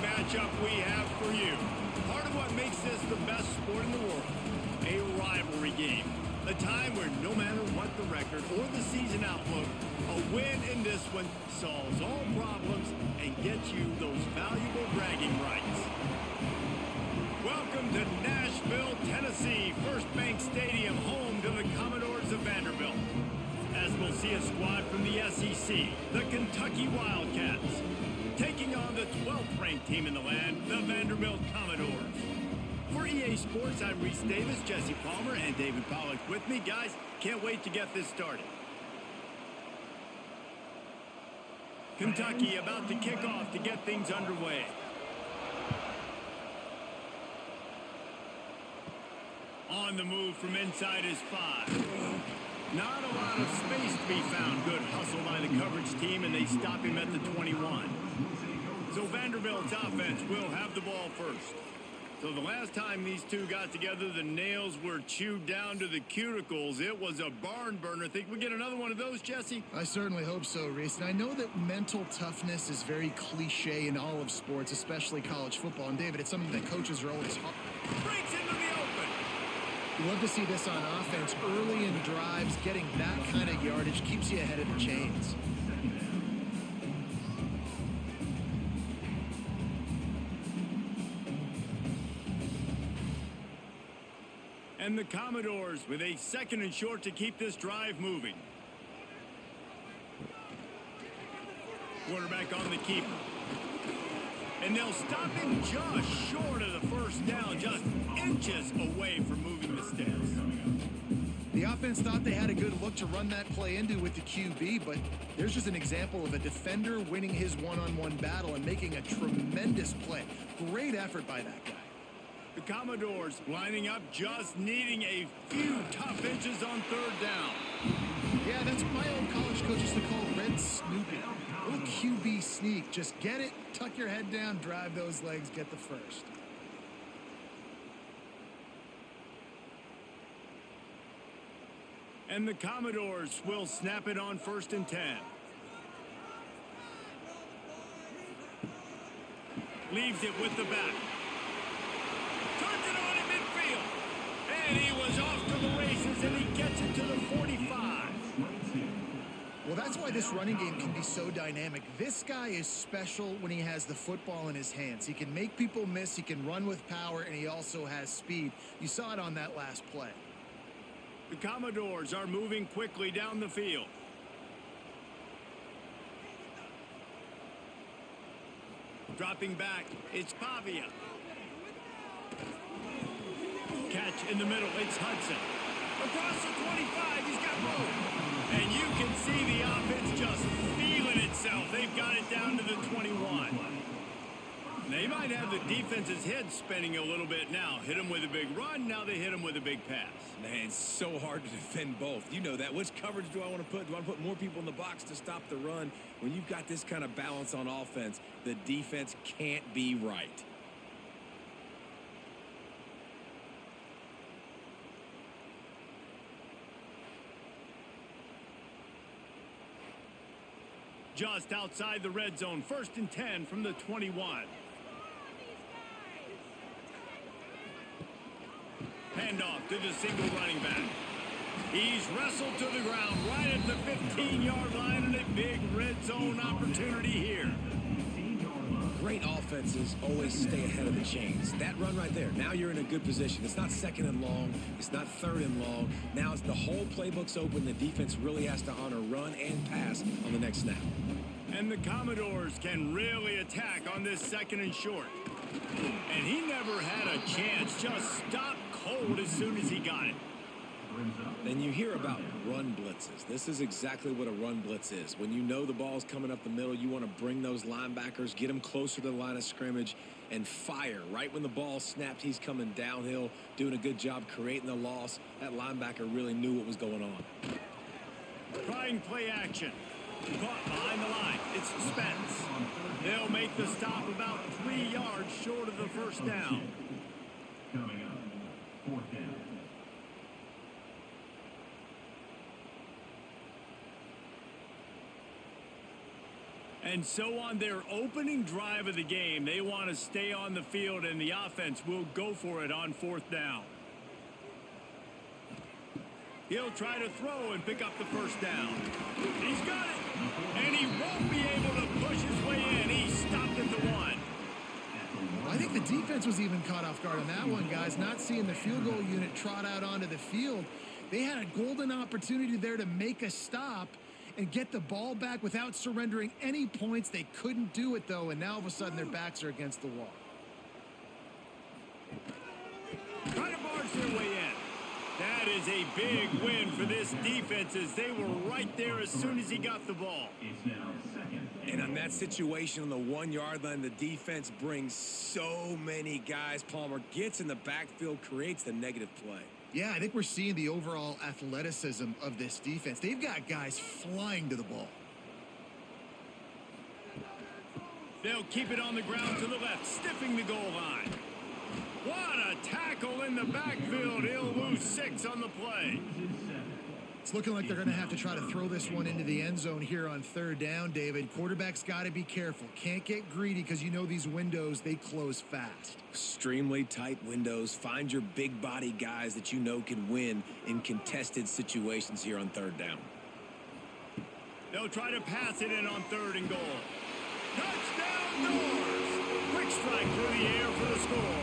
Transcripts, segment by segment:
matchup we have for you. Part of what makes this the best sport in the world, a rivalry game. A time where no matter what the record or the season outlook, a win in this one solves all problems and gets you those valuable bragging rights. Welcome to Nashville, Tennessee, First Bank Stadium, home to the Commodores of Vanderbilt. As we'll see a squad from the SEC, the Kentucky Wildcats, taking on the 12th ranked team in the land, the Vanderbilt Commodores. For EA Sports, I'm Reese Davis, Jesse Palmer, and David Pollack with me. Guys, can't wait to get this started. Kentucky about to kick off to get things underway. On the move from inside his 5. Not a lot of space to be found. Good hustle by the coverage team, and they stop him at the 21. So Vanderbilt's offense will have the ball first. So the last time these two got together, the nails were chewed down to the cuticles. It was a barn burner. Think we get another one of those, Jesse? I certainly hope so, Reese. And I know that mental toughness is very cliche in all of sports, especially college football. And David, it's something that coaches are always hard. Breaks into the open. You love to see this on offense. Early in drives, getting that kind of yardage keeps you ahead of the chains. And the Commodores with a 2nd and short to keep this drive moving. Quarterback on the keeper. And they'll stop him just short of the first down, just inches away from moving the sticks. The offense thought they had a good look to run that play into with the QB, but there's just an example of a defender winning his one-on-one battle and making a tremendous play. Great effort by that guy. The Commodores lining up, just needing a few tough inches on 3rd down. Yeah, that's what my old college coach used to call red snooping. A little QB sneak. Just get it, tuck your head down, drive those legs, get the first. And the Commodores will snap it on 1st and 10. Leaves it with the back. Turns it on in midfield. And he was off to the races, and he gets it to the 45. Well, that's why this running game can be so dynamic. This guy is special when he has the football in his hands. He can make people miss, he can run with power, and he also has speed. You saw it on that last play. The Commodores are moving quickly down the field. Dropping back, it's Pavia. Catch in the middle, it's Hudson. Across the 25, he's got room. And you can see the offense just feeling itself. They've got it down to the 21. They might have the defense's head spinning a little bit now. Hit him with a big run, now they hit him with a big pass. Man, it's so hard to defend both. You know that. Which coverage do I want to put? Do I want to put more people in the box to stop the run? When you've got this kind of balance on offense, the defense can't be right. Just outside the red zone, 1st and 10 from the 21. Handoff to the single running back. He's wrestled to the ground right at the 15-yard line, and a big red zone opportunity here. Great offenses always stay ahead of the chains. That run right there, now you're in a good position. It's not 2nd and long. It's not 3rd and long. Now it's the whole playbook's open. The defense really has to honor run and pass on the next snap. And the Commodores can really attack on this 2nd and short. And he never had a chance. Just stopped cold as soon as he got it. Then you hear about run blitzes. This is exactly what a run blitz is. When you know the ball's coming up the middle, you want to bring those linebackers, get them closer to the line of scrimmage, and fire. Right when the ball snapped, he's coming downhill, doing a good job creating the loss. That linebacker really knew what was going on. Trying play action. Caught behind the line. It's Spence. They'll make the stop about 3 yards short of the first down. Coming up, 4th down. And so on their opening drive of the game, they want to stay on the field, and the offense will go for it on 4th down. He'll try to throw and pick up the first down. He's got it, and he won't be able to push his way in. He stopped at the 1. I think the defense was even caught off guard on that one, guys. Not seeing the field goal unit trot out onto the field. They had a golden opportunity there to make a stop and get the ball back without surrendering any points. They couldn't do it, though, and now all of a sudden their backs are against the wall. Try to barge their way in. That is a big win for this defense, as they were right there as soon as he got the ball. It's now 2nd. And on that situation on the 1-yard line, the defense brings so many guys. Palmer gets in the backfield, creates the negative play. Yeah, I think we're seeing the overall athleticism of this defense. They've got guys flying to the ball. They'll keep it on the ground to the left, stiffing the goal line. What a tackle in the backfield. He'll lose 6 on the play. It's looking like they're going to have to try to throw this one into the end zone here on 3rd down, David. Quarterback's got to be careful. Can't get greedy because you know these windows, they close fast. Extremely tight windows. Find your big body guys that you know can win in contested situations here on 3rd down. They'll try to pass it in on 3rd and goal. Touchdown Doors! Quick strike through the air for the score.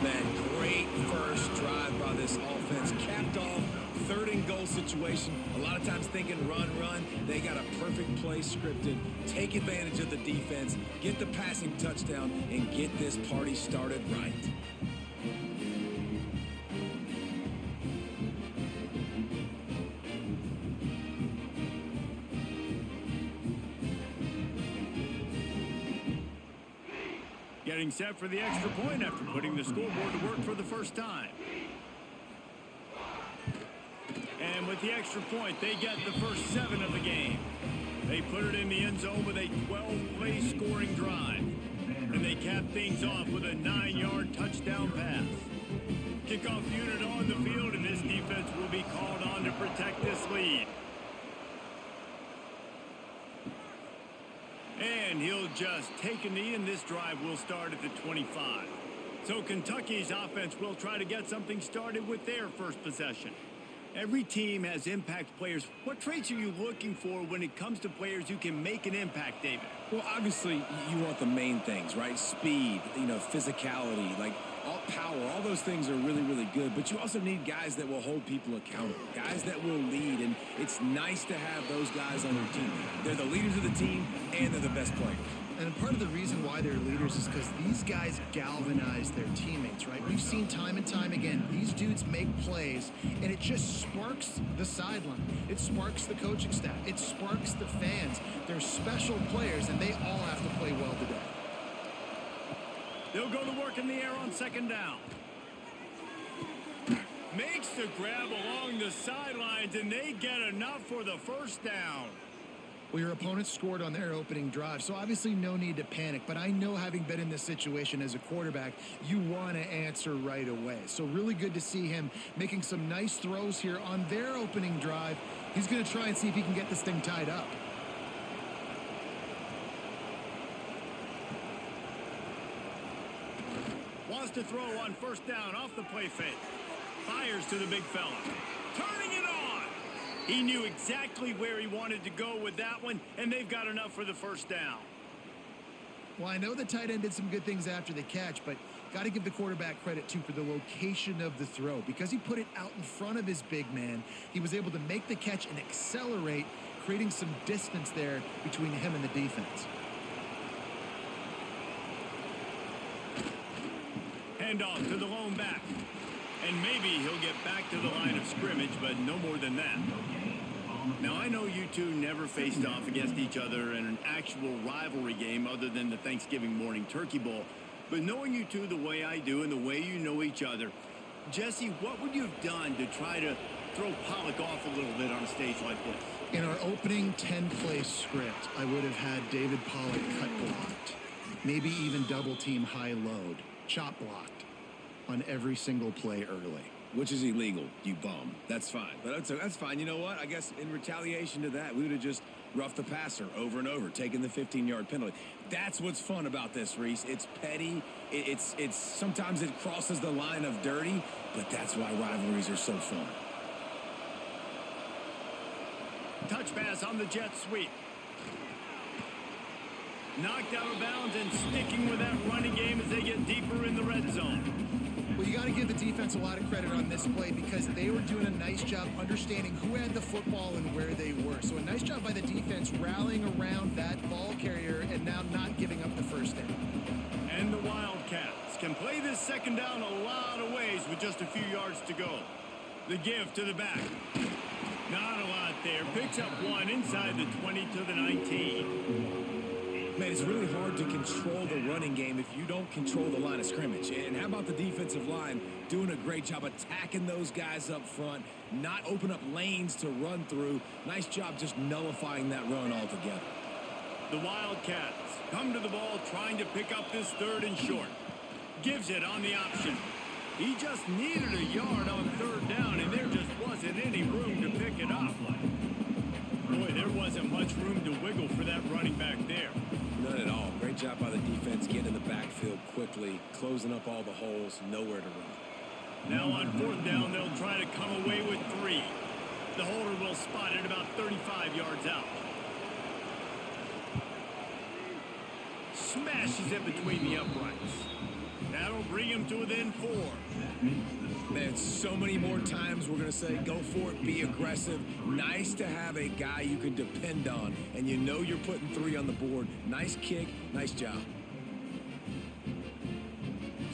Man, great first drive by this offense. Capped off 3rd and goal situation. A lot of times thinking run. They got a perfect play scripted. Take advantage of the defense. Get the passing touchdown and get this party started right. Getting set for the extra point after putting the scoreboard to work for the first time. And with the extra point, they get the first 7 of the game. They put it in the end zone with a 12-play scoring drive. And they cap things off with a 9-yard touchdown pass. Kickoff unit on the field, and this defense will be called on to protect this lead. And he'll just take a knee, and this drive will start at the 25. So Kentucky's offense will try to get something started with their first possession. Every team has impact players. What traits are you looking for when it comes to players who can make an impact, David? Well, obviously, you want the main things, right? Speed, physicality, like all power. All those things are really, really good. But you also need guys that will hold people accountable, guys that will lead. And it's nice to have those guys on your team. They're the leaders of the team, and they're the best players. And part of the reason why they're leaders is because these guys galvanize their teammates, right? We've seen time and time again, these dudes make plays, and it just sparks the sideline. It sparks the coaching staff. It sparks the fans. They're special players, and they all have to play well today. They'll go to work in the air on 2nd down. Makes the grab along the sidelines, and they get enough for the first down. Well, your opponent scored on their opening drive, so obviously no need to panic. But I know, having been in this situation as a quarterback, you want to answer right away. So really good to see him making some nice throws here on their opening drive. He's going to try and see if he can get this thing tied up. Wants to throw on 1st down off the play fake. Fires to the big fella. Turning it on. He knew exactly where he wanted to go with that one, and they've got enough for the first down. Well, I know the tight end did some good things after the catch, but got to give the quarterback credit, too, for the location of the throw. Because he put it out in front of his big man, he was able to make the catch and accelerate, creating some distance there between him and the defense. Handoff to the lone back. And maybe he'll get back to the line of scrimmage, but no more than that. Now, I know you two never faced off against each other in an actual rivalry game other than the Thanksgiving morning turkey bowl. But knowing you two the way I do and the way you know each other, Jesse, what would you have done to try to throw Pollock off a little bit on a stage like this? In our opening 10-play script, I would have had David Pollock cut blocked. Maybe even double-team high load, chop blocked on every single play early. which is illegal, you bum. That's fine. But that's fine. You know what? I guess in retaliation to that, we would have just roughed the passer over and over, taking the 15-yard penalty. That's what's fun about this, Reese. It's petty. It's sometimes it crosses the line of dirty, but that's why rivalries are so fun. Touch pass on the jet sweep. Knocked out of bounds and sticking with that running game as they get deeper in the red zone. Well, you got to give the defense a lot of credit on this play because they were doing a nice job understanding who had the football and where they were. So a nice job by the defense rallying around that ball carrier and now not giving up the first down. And the Wildcats can play this second down a lot of ways with just a few yards to go. The give to the back. Not a lot there. Picks up one inside the 20 to the 19. Man, it's really hard to control the running game if you don't control the line of scrimmage. And how about the defensive line doing a great job attacking those guys up front, not open up lanes to run through. Nice job just nullifying that run altogether. The Wildcats come to the ball trying to pick up this third and short. Gives it on the option. He just needed a yard on third down, and there just wasn't any room to pick it up. Boy, there wasn't much room to wiggle for that running back there. None at all. Great job by the defense getting in the backfield quickly, closing up all the holes, nowhere to run. Now on fourth down, they'll try to come away with 3. The holder will spot it about 35 yards out. Smashes it between the uprights. That'll bring him to within 4. Man, so many more times we're going to say, go for it, be aggressive. Nice to have a guy you can depend on, and you know you're putting 3 on the board. Nice kick, nice job.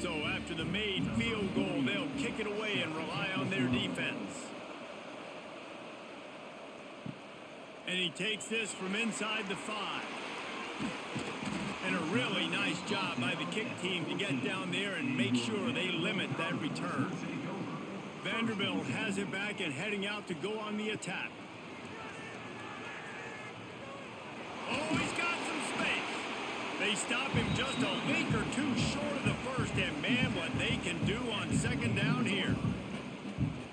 So after the made field goal, they'll kick it away and rely on their defense. And he takes this from inside the 5. And a really nice job by the kick team to get down there and make sure they limit that return. Vanderbilt has it back and heading out to go on the attack. Oh, he's got some space. They stop him just a link or 2 short of the first, and man, what they can do on second down here.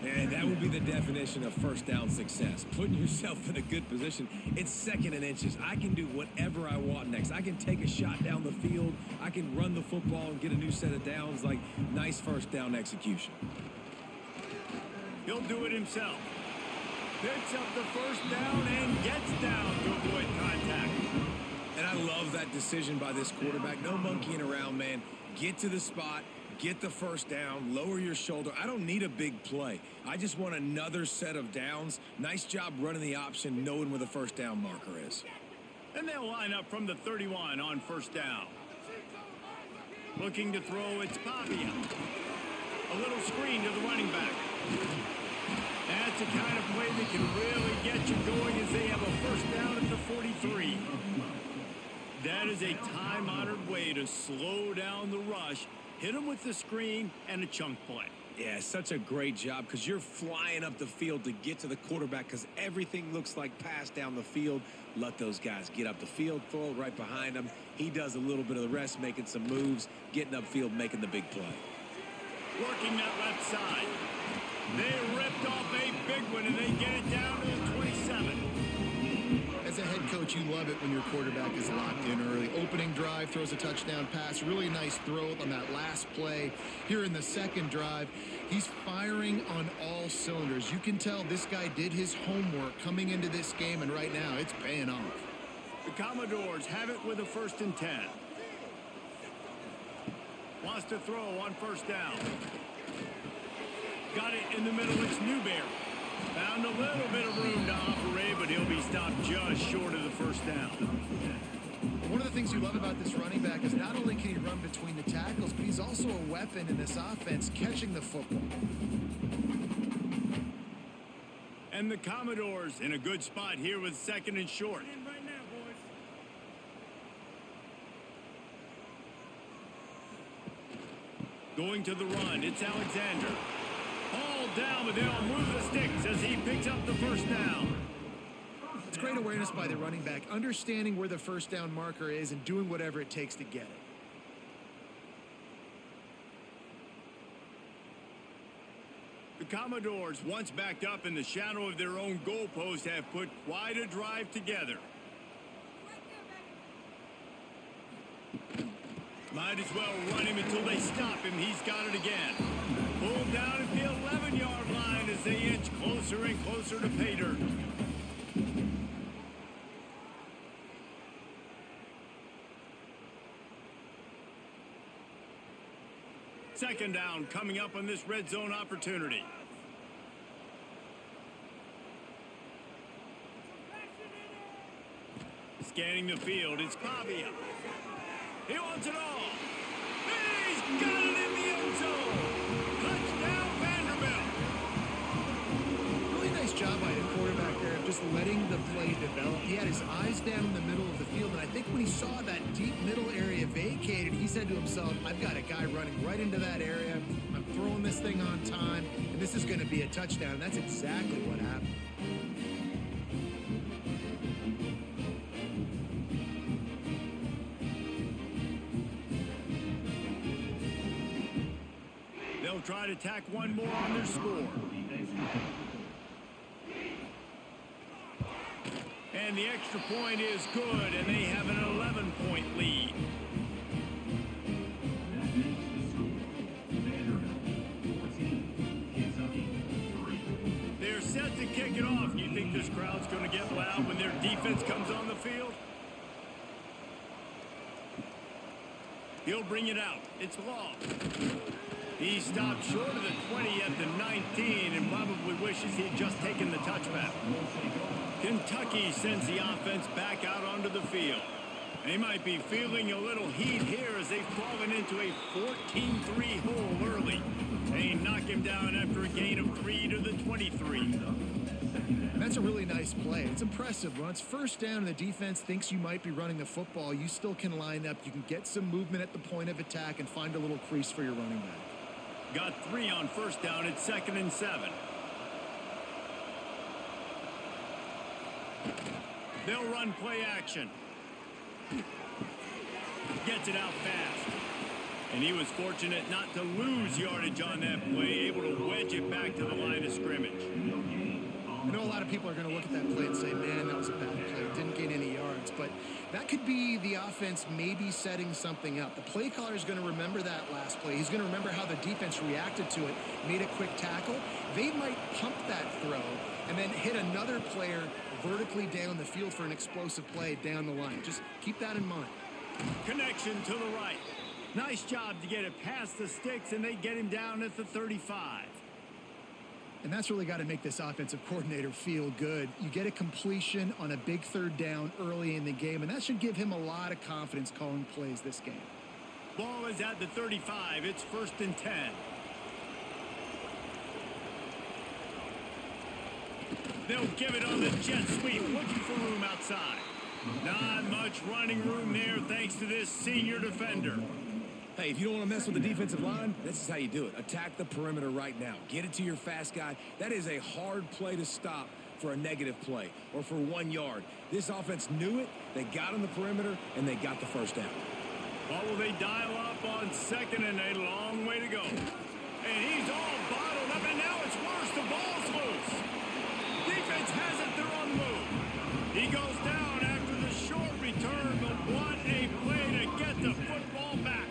And that would be the definition of first down success. Putting yourself in a good position. It's second and inches. I can do whatever I want next. I can take a shot down the field. I can run the football and get a new set of downs. Like, nice first down execution. He'll do it himself. Picks up the first down and gets down to avoid contact. And I love that decision by this quarterback. No monkeying around, man. Get to the spot. Get the first down, lower your shoulder. I don't need a big play. I just want another set of downs. Nice job running the option, knowing where the first down marker is. And they'll line up from the 31 on first down. Looking to throw, it's Pavia. A little screen to the running back. That's the kind of play that can really get you going as they have a first down at the 43. That is a time-honored way to slow down the rush. Hit him with the screen and a chunk play. Yeah, such a great job because you're flying up the field to get to the quarterback because everything looks like pass down the field. Let those guys get up the field, throw it right behind him. He does a little bit of the rest, making some moves, getting upfield, making the big play. Working that left side. They ripped off a big one, and they get it down to the 27. As a head coach, you love it when your quarterback is locked in early. Opening drive, throws a touchdown pass. Really nice throw on that last play. Here in the second drive, he's firing on all cylinders. You can tell this guy did his homework coming into this game, and right now it's paying off. The Commodores have it with a 1st and 10. Wants to throw on first down. Got it in the middle. It's Newberry. Found a little bit of room to operate, but he'll be stopped just short of the first down. One of the things you love about this running back is not only can he run between the tackles, but he's also a weapon in this offense catching the football. And the Commodores in a good spot here with 2nd and short. Going to the run, it's Alexander. All down, but they'll move the sticks as he picks up the first down. It's great awareness by the running back, understanding where the first down marker is and doing whatever it takes to get it. The Commodores, once backed up in the shadow of their own goalpost, have put quite a drive together. Might as well run him until they stop him. He's got it again. Pulled down at the 11-yard line as they inch closer and closer to pay dirt. Second down coming up on this red zone opportunity. Scanning the field, it's Pavia. He wants it all. He's got it in the end zone. Touchdown, Vanderbilt. Really nice job by the quarterback there of just letting the play develop. He had his eyes down in the middle of the field, and I think when he saw that deep middle area vacated, he said to himself, I've got a guy running right into that area. I'm throwing this thing on time, and this is going to be a touchdown. And that's exactly what happened. They'll try to tack one more on their score. And the extra point is good, and they have an 11-point lead. They're set to kick it off. You think this crowd's going to get loud when their defense comes on the field? He'll bring it out. It's Law. He stopped short of the 20 at the 19 and probably wishes he'd just taken the touchback. Kentucky sends the offense back out onto the field. They might be feeling a little heat here as they've fallen into a 14-3 hole early. They knock him down after a gain of 3 to the 23. And that's a really nice play. It's impressive. When it's first down and the defense thinks you might be running the football, you still can line up. You can get some movement at the point of attack and find a little crease for your running back. Got 3 on first down at 2nd and 7. They'll run play action. Gets it out fast. And he was fortunate not to lose yardage on that play, able to wedge it back to the line of scrimmage. I know a lot of people are going to look at that play and say, man, that was a bad play. Didn't gain any yards. But that could be the offense maybe setting something up. The play caller is going to remember that last play. He's going to remember how the defense reacted to it, made a quick tackle. They might pump that throw and then hit another player vertically down the field for an explosive play down the line. Just keep that in mind. Connection to the right. Nice job to get it past the sticks, and they get him down at the 35. And that's really got to make this offensive coordinator feel good. You get a completion on a big third down early in the game, and that should give him a lot of confidence calling plays this game. Ball is at the 35. It's 1st and 10. They'll give it on the jet sweep, looking for room outside. Not much running room there thanks to this senior defender. Hey, if you don't want to mess with the defensive line, this is how you do it. Attack the perimeter right now. Get it to your fast guy. That is a hard play to stop for a negative play or for 1 yard. This offense knew it. They got on the perimeter, and they got the first down. Well, will they dial up on 2nd and a long way to go? And he's all bottled up, and now it's worse. The ball's loose. Defense has it. They're on the move. He goes down after the short return, but what a play to get the football back.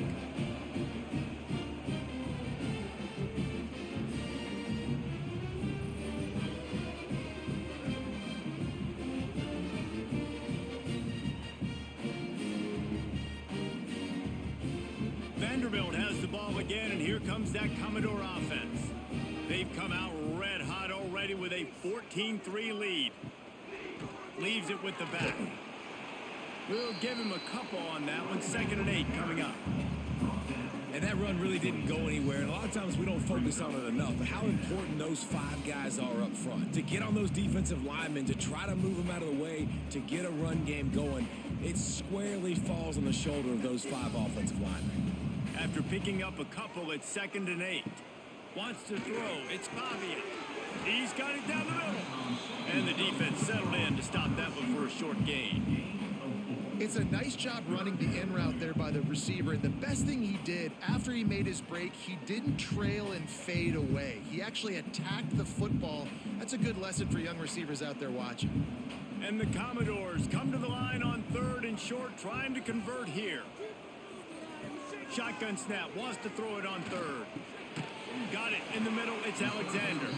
Vanderbilt has the ball again, and here comes that Commodore offense. They've come out red hot already with a 14-3 lead. Leaves it with the back. We'll give him a couple on that one. 2nd and 8 coming up. And that run really didn't go anywhere. And a lot of times we don't focus on it enough. But how important those 5 guys are up front. To get on those defensive linemen, to try to move them out of the way, to get a run game going, it squarely falls on the shoulder of those 5 offensive linemen. After picking up a couple at 2nd and 8. Wants to throw. It's Pavia. He's got it down the middle. And the defense settled in to stop that one for a short gain. It's a nice job running the in route there by the receiver. And the best thing he did after he made his break, he didn't trail and fade away. He actually attacked the football. That's a good lesson for young receivers out there watching. And the Commodores come to the line on 3rd and short, trying to convert here. Shotgun snap, wants to throw it on 3rd. Got it in the middle, it's Alexander.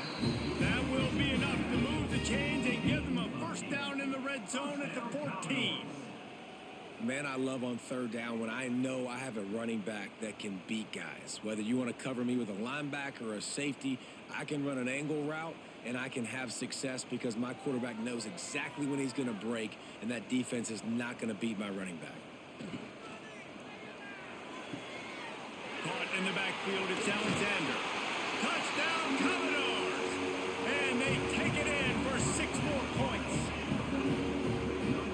That will be enough to move the chains and give them a first down in the red zone at the 14. Man, I love on 3rd down when I know I have a running back that can beat guys. Whether you want to cover me with a linebacker or a safety, I can run an angle route and I can have success because my quarterback knows exactly when he's going to break, and that defense is not going to beat my running back. Caught in the backfield, it's Alexander. Touchdown, Commodores! And they take it in for 6 more points.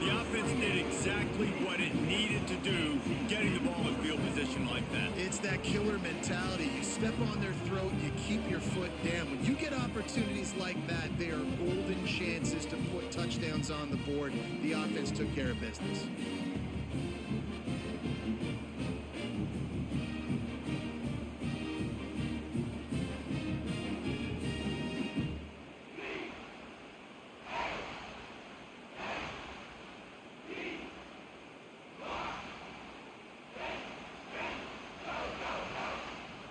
The offense did exactly what it needed to do, getting the ball in field position like that. It's that killer mentality. You step on their throat, you keep your foot down. When you get opportunities like that, they are golden chances to put touchdowns on the board. The offense took care of business.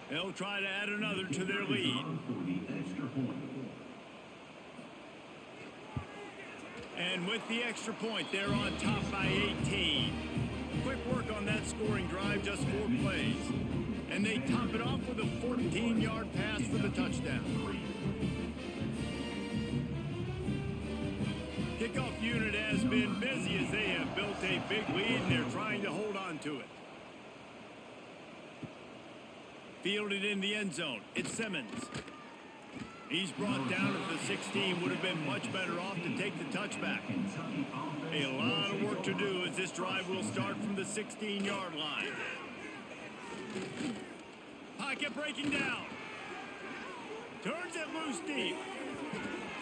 They'll try to add another to their lead. And with the extra point, they're on top by 18. Quick work on that scoring drive, just 4 plays. And they top it off with a 14-yard pass for the touchdown. Kickoff unit has been busy as they have built a big lead, and they're trying to hold on to it. Fielded in the end zone. It's Simmons. He's brought down at the 16. Would have been much better off to take the touchback. A lot of work to do as this drive will start from the 16-yard line. Pocket breaking down. Turns it loose deep.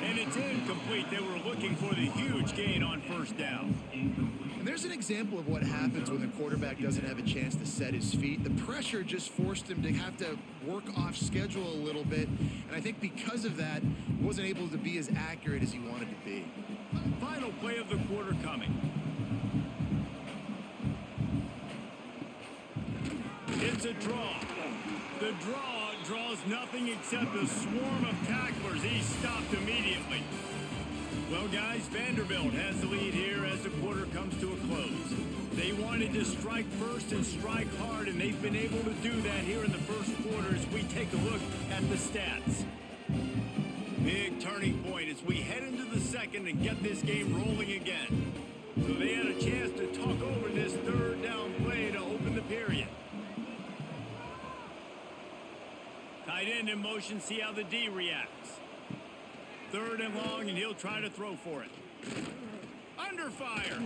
And it's incomplete. They were looking for the huge gain on 1st down. And there's an example of what happens when the quarterback doesn't have a chance to set his feet. The pressure just forced him to have to work off schedule a little bit. And I think because of that, he wasn't able to be as accurate as he wanted to be. Final play of the quarter coming. It's a draw. The draw draws nothing except a swarm of tacklers. He's stopped immediately. Well, guys, Vanderbilt has the lead here as the quarter comes to a close. They wanted to strike first and strike hard, and they've been able to do that here in the first quarter as we take a look at the stats. Big turning point as we head into the second and get this game rolling again. So they had a chance to talk over this 3rd down play to open the period. Tight end in motion, see how the D reacts. 3rd and long, and he'll try to throw for it. Under fire.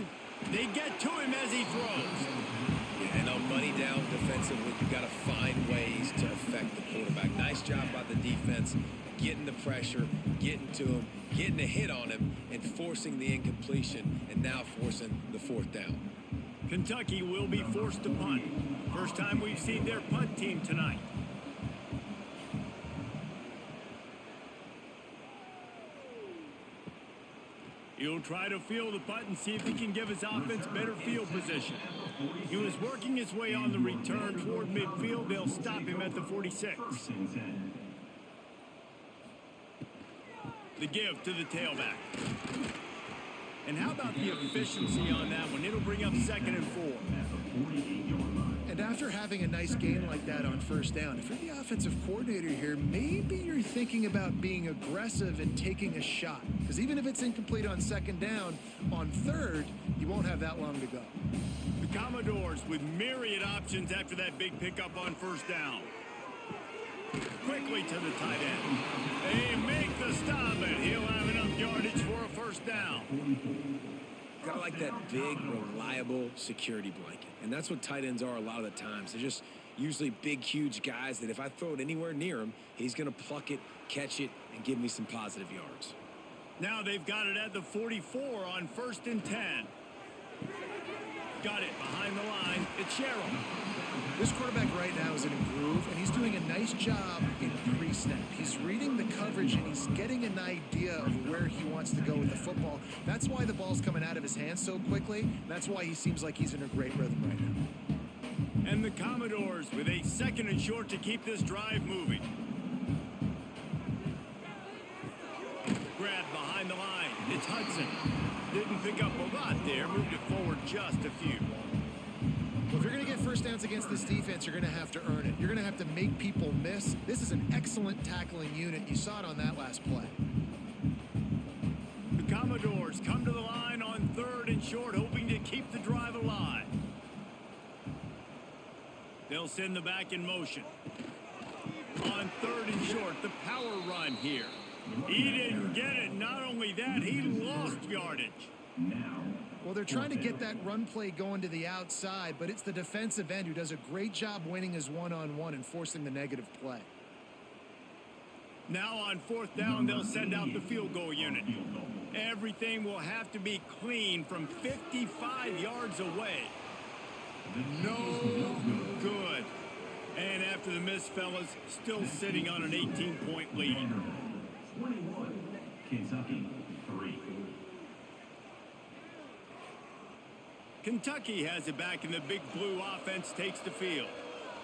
They get to him as he throws. Yeah, and on money down defensively, you got to find ways to affect the quarterback. Nice job by the defense, getting the pressure, getting to him, getting a hit on him, and forcing the incompletion, and now forcing the 4th down. Kentucky will be forced to punt. First time we've seen their punt team tonight. He'll try to field the punt and see if he can give his offense better field position. He was working his way on the return toward midfield. They'll stop him at the 46. The give to the tailback. And how about the efficiency on that one? It'll bring up 2nd and 4. And after having a nice gain like that on 1st down, if you're the offensive coordinator here, maybe you're thinking about being aggressive and taking a shot. Because even if it's incomplete on 2nd down, on 3rd, you won't have that long to go. The Commodores with myriad options after that big pickup on 1st down. Quickly to the tight end. They make the stop, and he'll have enough yardage for a 1st down. Got like that big, reliable security blanket. And that's what tight ends are a lot of the times. They're just usually big, huge guys that if I throw it anywhere near him, he's going to pluck it, catch it, and give me some positive yards. Now they've got it at the 44 on 1st and 10. got it behind the line. It's Sherrill. This quarterback right now is in a groove, and he's doing a nice job in pre-snap. He's reading the coverage, and he's getting an idea of where he wants to go with the football. That's why the ball's coming out of his hands so quickly. That's why he seems like he's in a great rhythm right now. And the Commodores with a 2nd and short to keep this drive moving. Grab behind the line. It's Hudson. Didn't pick up a lot there. Moved it forward just a few. Well, if you're going to get first downs against this defense, you're going to have to earn it. You're going to have to make people miss. This is an excellent tackling unit. You saw it on that last play. The Commodores come to the line on 3rd and short, hoping to keep the drive alive. They'll send the back in motion. On 3rd and short, the power run here. He didn't get it. Not only that, he lost yardage. Well, they're trying to get that run play going to the outside, but it's the defensive end who does a great job winning his one-on-one and forcing the negative play. Now on 4th down, they'll send out the field goal unit. Everything will have to be clean from 55 yards away. No good. And after the miss, fellas, still sitting on an 18-point lead. 21, Kentucky, 3. Kentucky has it back, and the big blue offense takes the field.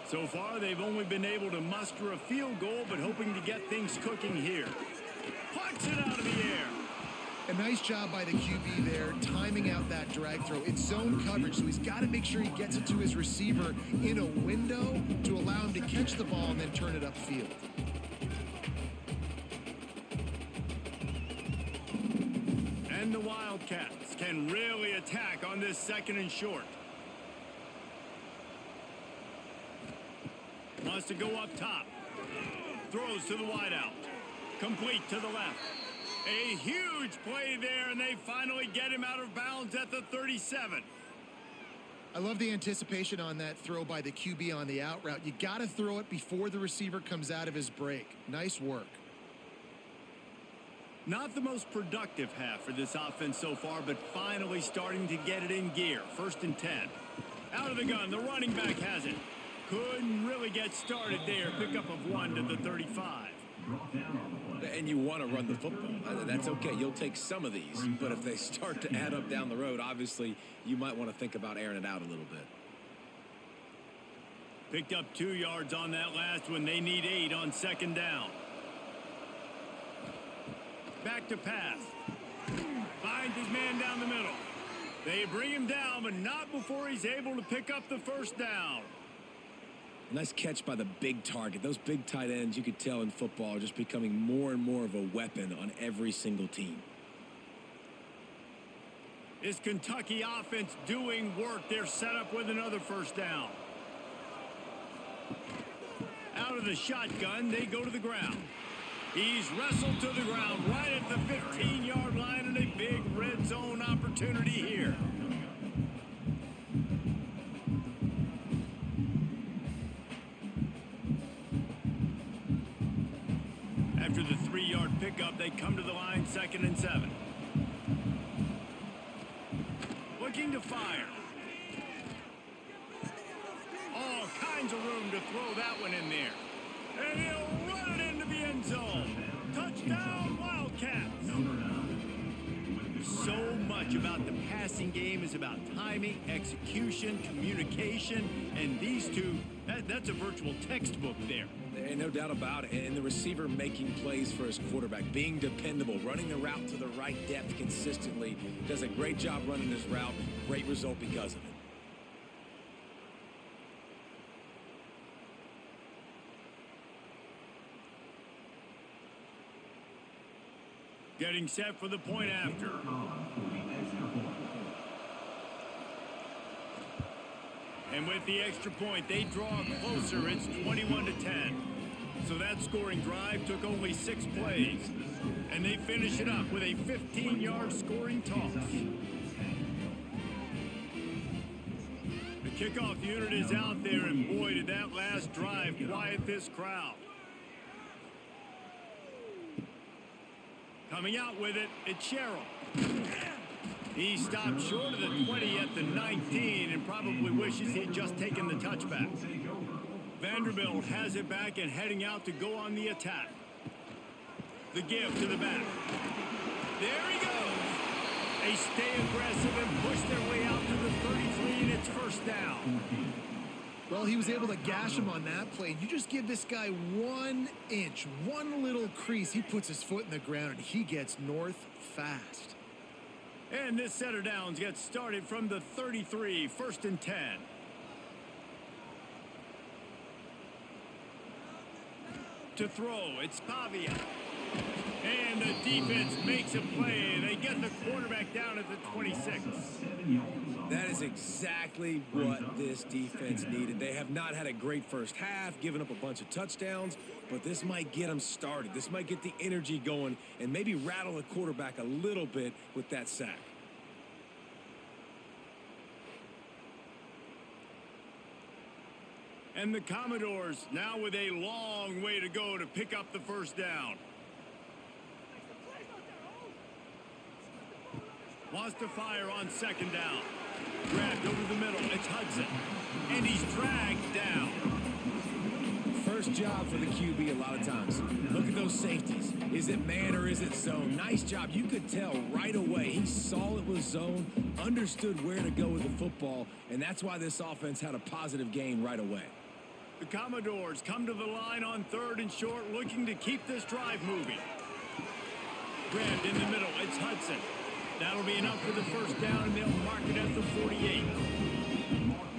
So far, they've only been able to muster a field goal, but hoping to get things cooking here. Plucks it out of the air. A nice job by the QB there, timing out that drag throw. It's zone coverage, so he's got to make sure he gets it to his receiver in a window to allow him to catch the ball and then turn it upfield. And the Wildcats can really attack on this 2nd and short. Wants to go up top. Throws to the wideout. Complete to the left. A huge play there, and they finally get him out of bounds at the 37. I love the anticipation on that throw by the QB on the out route. You got to throw it before the receiver comes out of his break. Nice work. Not the most productive half for this offense so far, but finally starting to get it in gear. 1st and 10. Out of the gun, the running back has it. Couldn't really get started there. Pickup of 1 to the 35. And you want to run the football. That's okay. You'll take some of these. But if they start to add up down the road, obviously, you might want to think about airing it out a little bit. Picked up 2 yards on that last one. They need 8 on 2nd down. Back to pass. Finds his man down the middle. They bring him down, but not before he's able to pick up the 1st down. Nice catch by the big target. Those big tight ends, you could tell in football, are just becoming more and more of a weapon on every single team. Is Kentucky offense doing work? They're set up with another 1st down. Out of the shotgun, they go to the ground. He's wrestled to the ground right at the 15-yard line, and a big red zone opportunity here. After the 3-yard pickup, they come to the line 2nd and 7. Looking to fire. All kinds of room to throw that one in there. And he'll run it into the end zone. Touchdown, Wildcats. So much about the passing game is about timing, execution, communication, and these two, that's a virtual textbook there. And no doubt about it. And the receiver making plays for his quarterback, being dependable, running the route to the right depth consistently. Does a great job running his route. Great result because of it. Getting set for the point after. And with the extra point, they draw closer. It's 21-10. So that scoring drive took only 6 plays. And they finish it up with a 15-yard scoring toss. The kickoff unit is out there, and boy, did that last drive quiet this crowd. Coming out with it, it's Sherrill. He stopped short of the 20 at the 19 and probably wishes he'd just taken the touchback. Vanderbilt has it back and heading out to go on the attack. The give to the back. There he goes. They stay aggressive and push their way out to the 33, and it's first down. Well, he was able to gash him on that play. You just give this guy 1 inch, one little crease. He puts his foot in the ground, and he gets north fast. And this set of downs gets started from the 33, first and 10. To throw, it's Pavia. And the defense makes a play. They get the quarterback down at the 26. That is exactly what this defense needed. They have not had a great first half, given up a bunch of touchdowns, but this might get them started. This might get the energy going and maybe rattle the quarterback a little bit with that sack. And the Commodores now with a long way to go to pick up the first down. Wants to fire on second down. Grabbed over the middle. It's Hudson. And he's dragged down. First job for the QB a lot of times. Look at those safeties. Is it man or is it zone? Nice job. You could tell right away. He saw it was zone, understood where to go with the football, and that's why this offense had a positive gain right away. The Commodores come to the line on third and short, looking to keep this drive moving. Grabbed in the middle. It's Hudson. That'll be enough for the first down, and they'll mark it at the 48.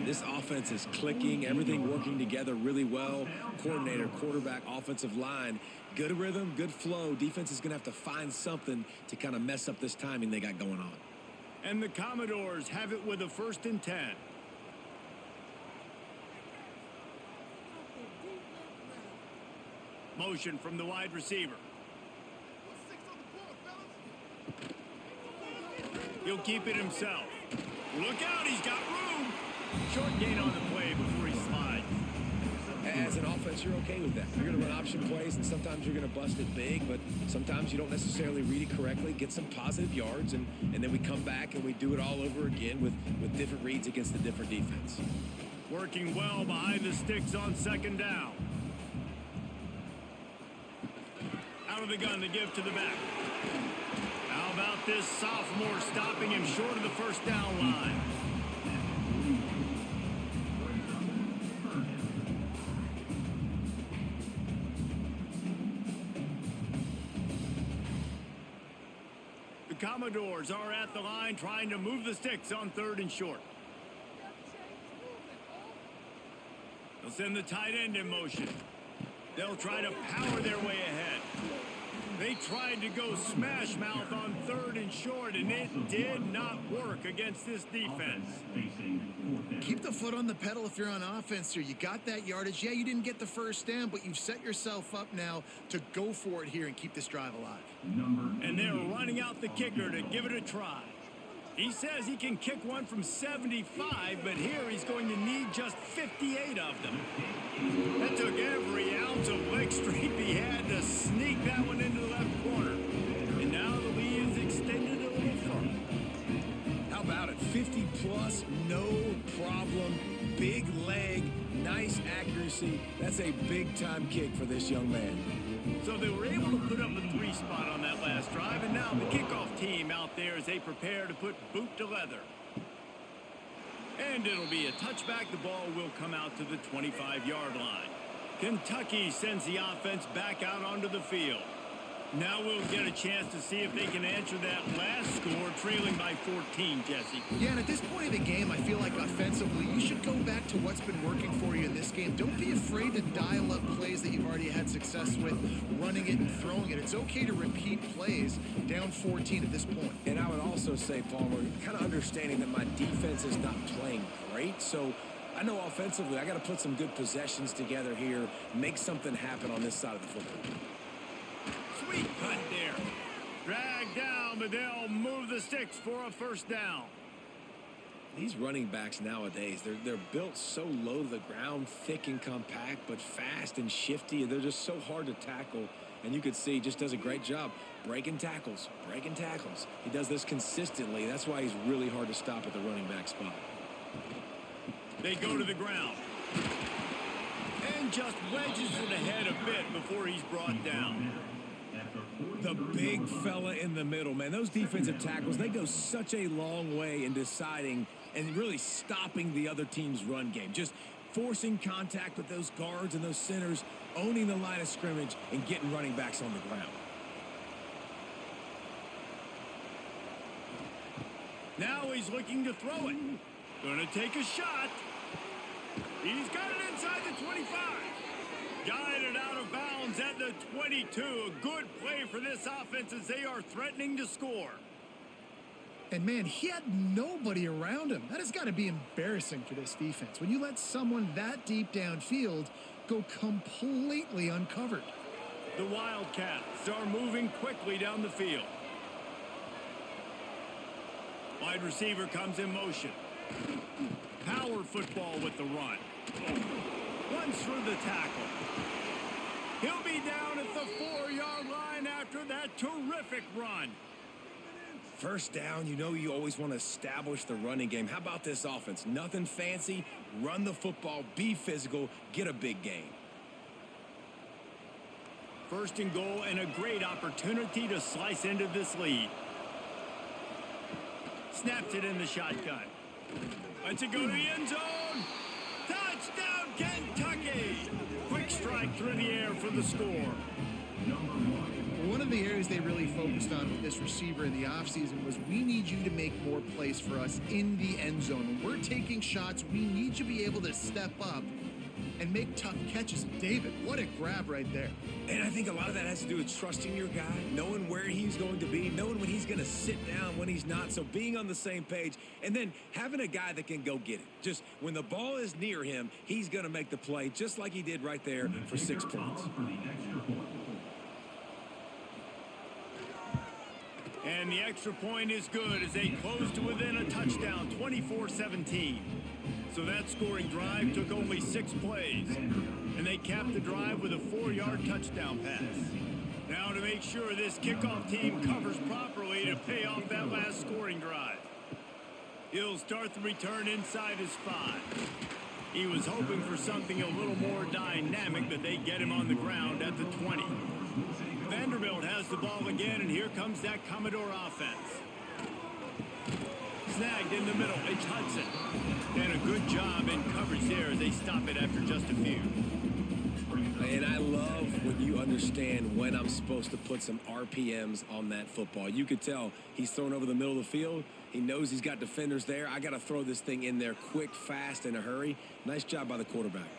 This offense is clicking, everything working together really well. Coordinator, quarterback, offensive line, good rhythm, good flow. Defense is going to have to find something to kind of mess up this timing they got going on. And the Commodores have it with a first and 10. Motion from the wide receiver. He'll keep it himself. Look out, he's got room. Short gain on the play before he slides. As an offense, you're okay with that. You're going to run option plays, and sometimes you're going to bust it big, but sometimes you don't necessarily read it correctly, get some positive yards, and then we come back and we do it all over again with different reads against a different defense. Working well behind the sticks on second down. Out of the gun to give to the back. How about this sophomore stopping him short of the first down line? The Commodores are at the line trying to move the sticks on third and short. They'll send the tight end in motion. They'll try to power their way ahead. They tried to go smash mouth on third and short, and it did not work against this defense. Keep the foot on the pedal if you're on offense here. You got that yardage. Yeah, you didn't get the first down, but you've set yourself up now to go for it here and keep this drive alive. And they're running out the kicker to give it a try. He says he can kick one from 75, but here he's going to need just 58 of them. That took every ounce of leg strength he had to sneak that one into the left corner. And now the lead is extended a little further. How about it? 50 plus, no problem. Big leg, nice accuracy. That's a big-time kick for this young man. So they were able to put up a 3 spot on that last drive, and now the kickoff team out there as they prepare to put boot to leather. And it'll be a touchback. The ball will come out to the 25-yard line. Kentucky sends the offense back out onto the field. Now we'll get a chance to see if they can answer that last score, trailing by 14, Jesse. Yeah, and at this point of the game, I feel like offensively, you should go back to what's been working for you in this game. Don't be afraid to dial up plays that you've already had success with, running it and throwing it. It's okay to repeat plays down 14 at this point. And I would also say, Palmer, kind of understanding that my defense is not playing great, so I know offensively I got to put some good possessions together here, make something happen on this side of the football. Sweet cut there. Dragged down, but they'll move the sticks for a first down. These running backs nowadays, they're built so low to the ground, thick and compact, but fast and shifty. They're just so hard to tackle. And you could see just does a great job breaking tackles, breaking tackles. He does this consistently. That's why he's really hard to stop at the running back spot. They go to the ground. And just wedges it ahead a bit before he's brought down. The big fella in the middle, man. Those defensive tackles, they go such a long way in deciding and really stopping the other team's run game. Just forcing contact with those guards and those centers, owning the line of scrimmage, and getting running backs on the ground. Now he's looking to throw it. Gonna take a shot. He's got it inside the 25. Guided out of bounds at the 22. A good play for this offense as they are threatening to score. And man, he had nobody around him. That has got to be embarrassing for this defense. When you let someone that deep downfield go completely uncovered. The Wildcats are moving quickly down the field. Wide receiver comes in motion. Power football with the run. Runs through the tackle. He'll be down at the 4-yard line after that terrific run. First down, you know you always want to establish the running game. How about this offense? Nothing fancy. Run the football, be physical, get a big gain. First and goal and a great opportunity to slice into this lead. Snaps it in the shotgun. Lets it go to the end zone. Touchdown, Kentucky! Quick strike through the air for the score. One of the areas they really focused on with this receiver in the offseason was we need you to make more plays for us in the end zone. When we're taking shots, we need you to be able to step up and make tough catches. David, what a grab right there. And I think a lot of that has to do with trusting your guy, knowing where he's going to be, knowing when he's going to sit down, when he's not. So being on the same page, and then having a guy that can go get it. Just when the ball is near him, he's going to make the play, just like he did right there for 6 points. And the extra point is good as they close to within a touchdown, 24-17. So that scoring drive took only 6 plays. And they capped the drive with a 4-yard touchdown pass. Now to make sure this kickoff team covers properly to pay off that last scoring drive. He'll start the return inside his 5. He was hoping for something a little more dynamic, but they get him on the ground at the 20. Vanderbilt has the ball again, and here comes that Commodore offense. Snagged in the middle, it's Hudson. And a good job in coverage there as they stop it after just a few. And I love when you understand when I'm supposed to put some RPMs on that football. You could tell he's thrown over the middle of the field. He knows he's got defenders there. I got to throw this thing in there quick, fast, in a hurry. Nice job by the quarterback.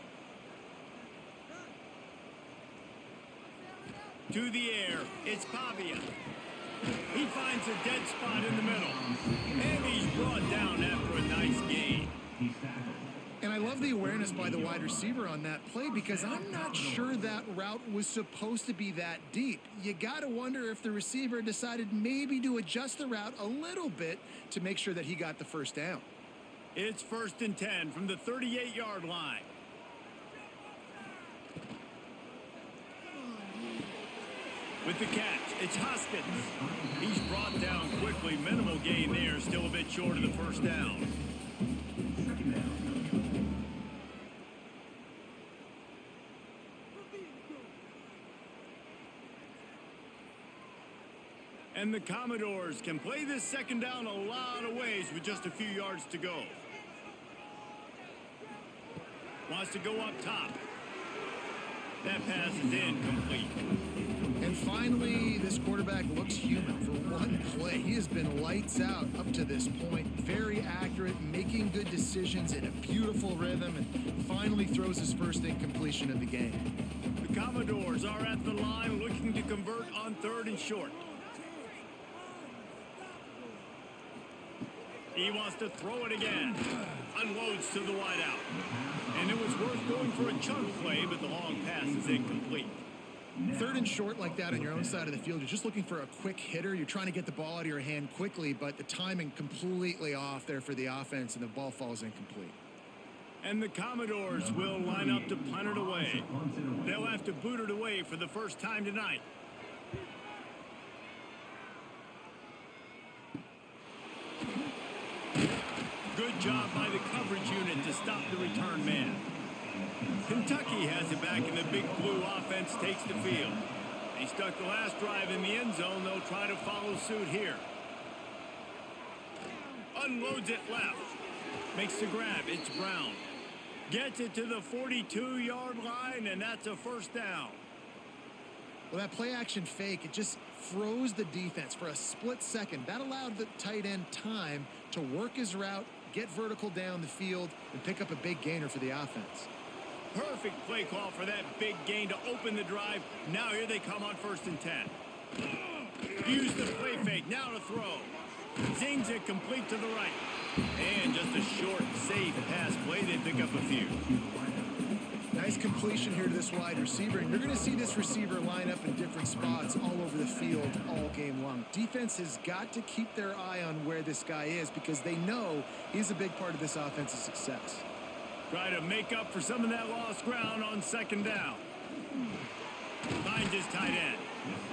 To the air, it's Pavia. He finds a dead spot in the middle. And he's brought down after a nice gain. And I love the awareness by the wide receiver on that play because I'm not sure that route was supposed to be that deep. You got to wonder if the receiver decided maybe to adjust the route a little bit to make sure that he got the first down. It's 1st and 10 from the 38-yard line. With the catch, it's Hoskins. He's brought down quickly. Minimal gain there, still a bit short of the first down. And the Commodores can play this second down a lot of ways with just a few yards to go. Wants to go up top. That pass is incomplete. And finally, this quarterback looks human for one play. He has been lights out up to this point. Very accurate, making good decisions in a beautiful rhythm, and finally throws his first incompletion of the game. The Commodores are at the line looking to convert on 3rd and short. He wants to throw it again. Unloads to the wideout. And it was worth going for a chunk play, but the long pass is incomplete. 3rd and short like that on your own side of the field, you're just looking for a quick hitter. You're trying to get the ball out of your hand quickly, but the timing completely off there for the offense, and the ball falls incomplete. And the Commodores will line up to punt it away. They'll have to boot it away for the first time tonight. Good job by the coverage unit to stop the return man. Kentucky has it back, and the big blue offense takes the field. They stuck the last drive in the end zone. They'll try to follow suit here. Unloads it left. Makes the grab. It's Brown. Gets it to the 42-yard line, and that's a first down. Well, that play-action fake, it just froze the defense for a split second. That allowed the tight end time to work his route, get vertical down the field, and pick up a big gainer for the offense. Perfect play call for that big gain to open the drive. Now here they come on 1st and 10. Use the play fake. Now to throw. Zings it complete to the right. And just a short, safe pass play. They pick up a few. Nice completion here to this wide receiver. And you're going to see this receiver line up in different spots all over the field all game long. Defense has got to keep their eye on where this guy is because they know he's a big part of this offense's success. Try to make up for some of that lost ground on 2nd down. Finds his tight end.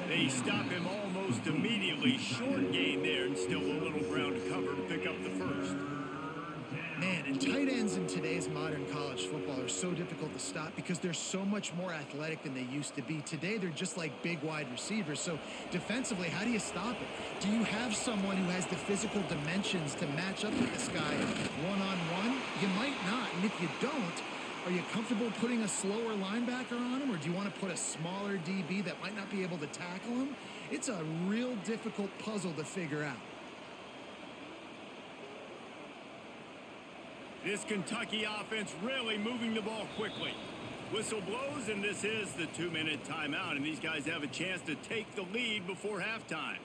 They stop him almost immediately. Short gain there and still a little ground to cover to pick up the first. Man, and tight ends in today's modern college football are so difficult to stop because they're so much more athletic than they used to be. Today, they're just like big wide receivers. So defensively, how do you stop it? Do you have someone who has the physical dimensions to match up with this guy one-on-one? You might not. And if you don't, are you comfortable putting a slower linebacker on him, or do you want to put a smaller DB that might not be able to tackle him? It's a real difficult puzzle to figure out. This Kentucky offense really moving the ball quickly. Whistle blows, and this is the 2-minute timeout, and these guys have a chance to take the lead before halftime.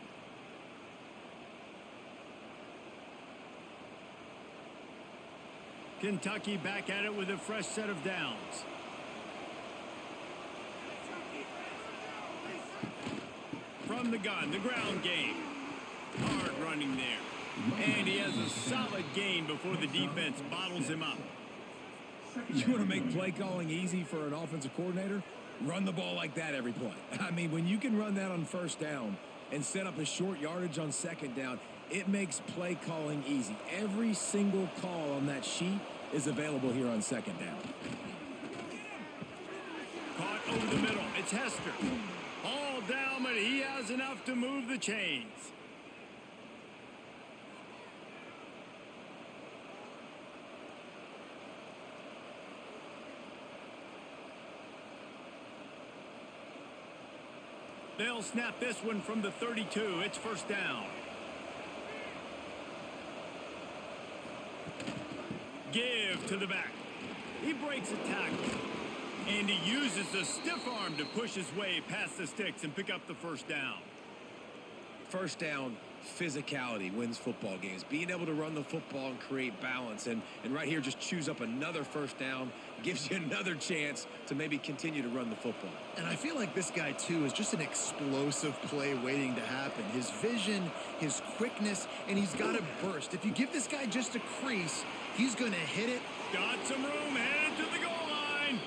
Kentucky back at it with a fresh set of downs. From the gun, the ground game. Hard running there. And he has a solid gain before the defense bottles him up. You want to make play calling easy for an offensive coordinator? Run the ball like that every play. I mean, when you can run that on 1st down and set up a short yardage on 2nd down, it makes play calling easy. Every single call on that sheet is available here on 2nd down. Caught over the middle. It's Hester. All down, but he has enough to move the chains. They'll snap this one from the 32. It's 1st down. Give to the back. He breaks a tackle. And he uses the stiff arm to push his way past the sticks and pick up the 1st down. 1st down, physicality wins football games. Being able to run the football and create balance. And right here, just choose up another 1st down. Gives you another chance to maybe continue to run the football. And I feel like this guy, too, is just an explosive play waiting to happen. His vision, his quickness, and he's got a burst. If you give this guy just a crease, he's going to hit it. Got some room, headed to the goal line.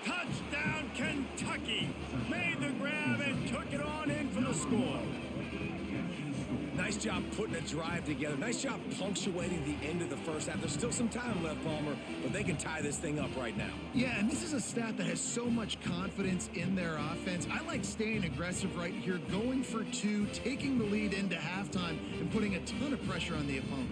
Touchdown, Kentucky. Made the grab and took it on in for the score. Nice job putting a drive together. Nice job punctuating the end of the 1st half. There's still some time left, Palmer, but they can tie this thing up right now. Yeah, and this is a staff that has so much confidence in their offense. I like staying aggressive right here, going for 2, taking the lead into halftime, and putting a ton of pressure on the opponent.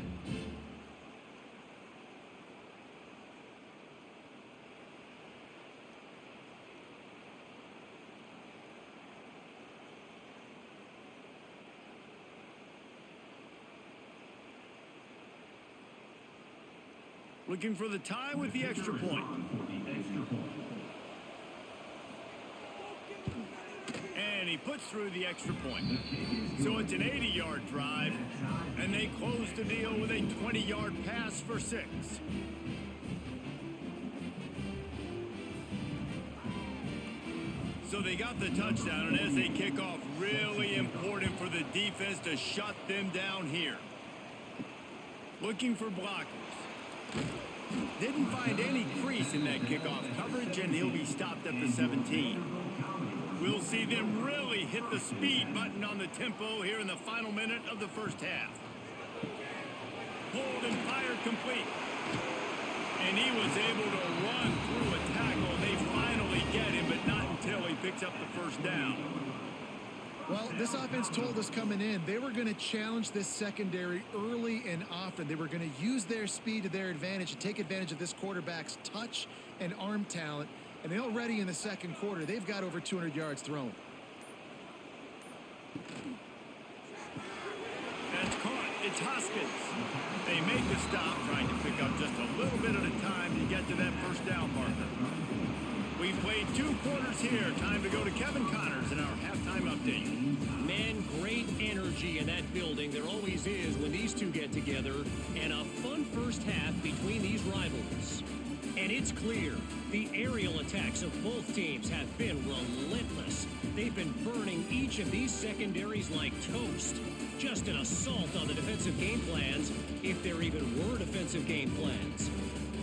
Looking for the tie with the extra point. And he puts through the extra point. So it's an 80-yard drive, and they close the deal with a 20-yard pass for 6. So they got the touchdown, and as they kick off, really important for the defense to shut them down here. Looking for blockers. Didn't find any crease in that kickoff coverage, and he'll be stopped at the 17. We'll see them really hit the speed button on the tempo here in the final minute of the first half. Pulled and fired complete. And he was able to run through a tackle. They finally get him, but not until he picks up the first down. Well, this offense told us coming in they were going to challenge this secondary early and often. They were going to use their speed to their advantage and take advantage of this quarterback's touch and arm talent. And already in the second quarter, they've got over 200 yards thrown. That's caught. It's Hoskins. They make the stop, trying to pick up just a little bit at a time to get to that first down marker. We've played 2 quarters here. Time to go to Kevin Connors in our halftime update. Man, great energy in that building. There always is when these two get together. And a fun first half between these rivals. And it's clear, the aerial attacks of both teams have been relentless. They've been burning each of these secondaries like toast. Just an assault on the defensive game plans, if there even were defensive game plans.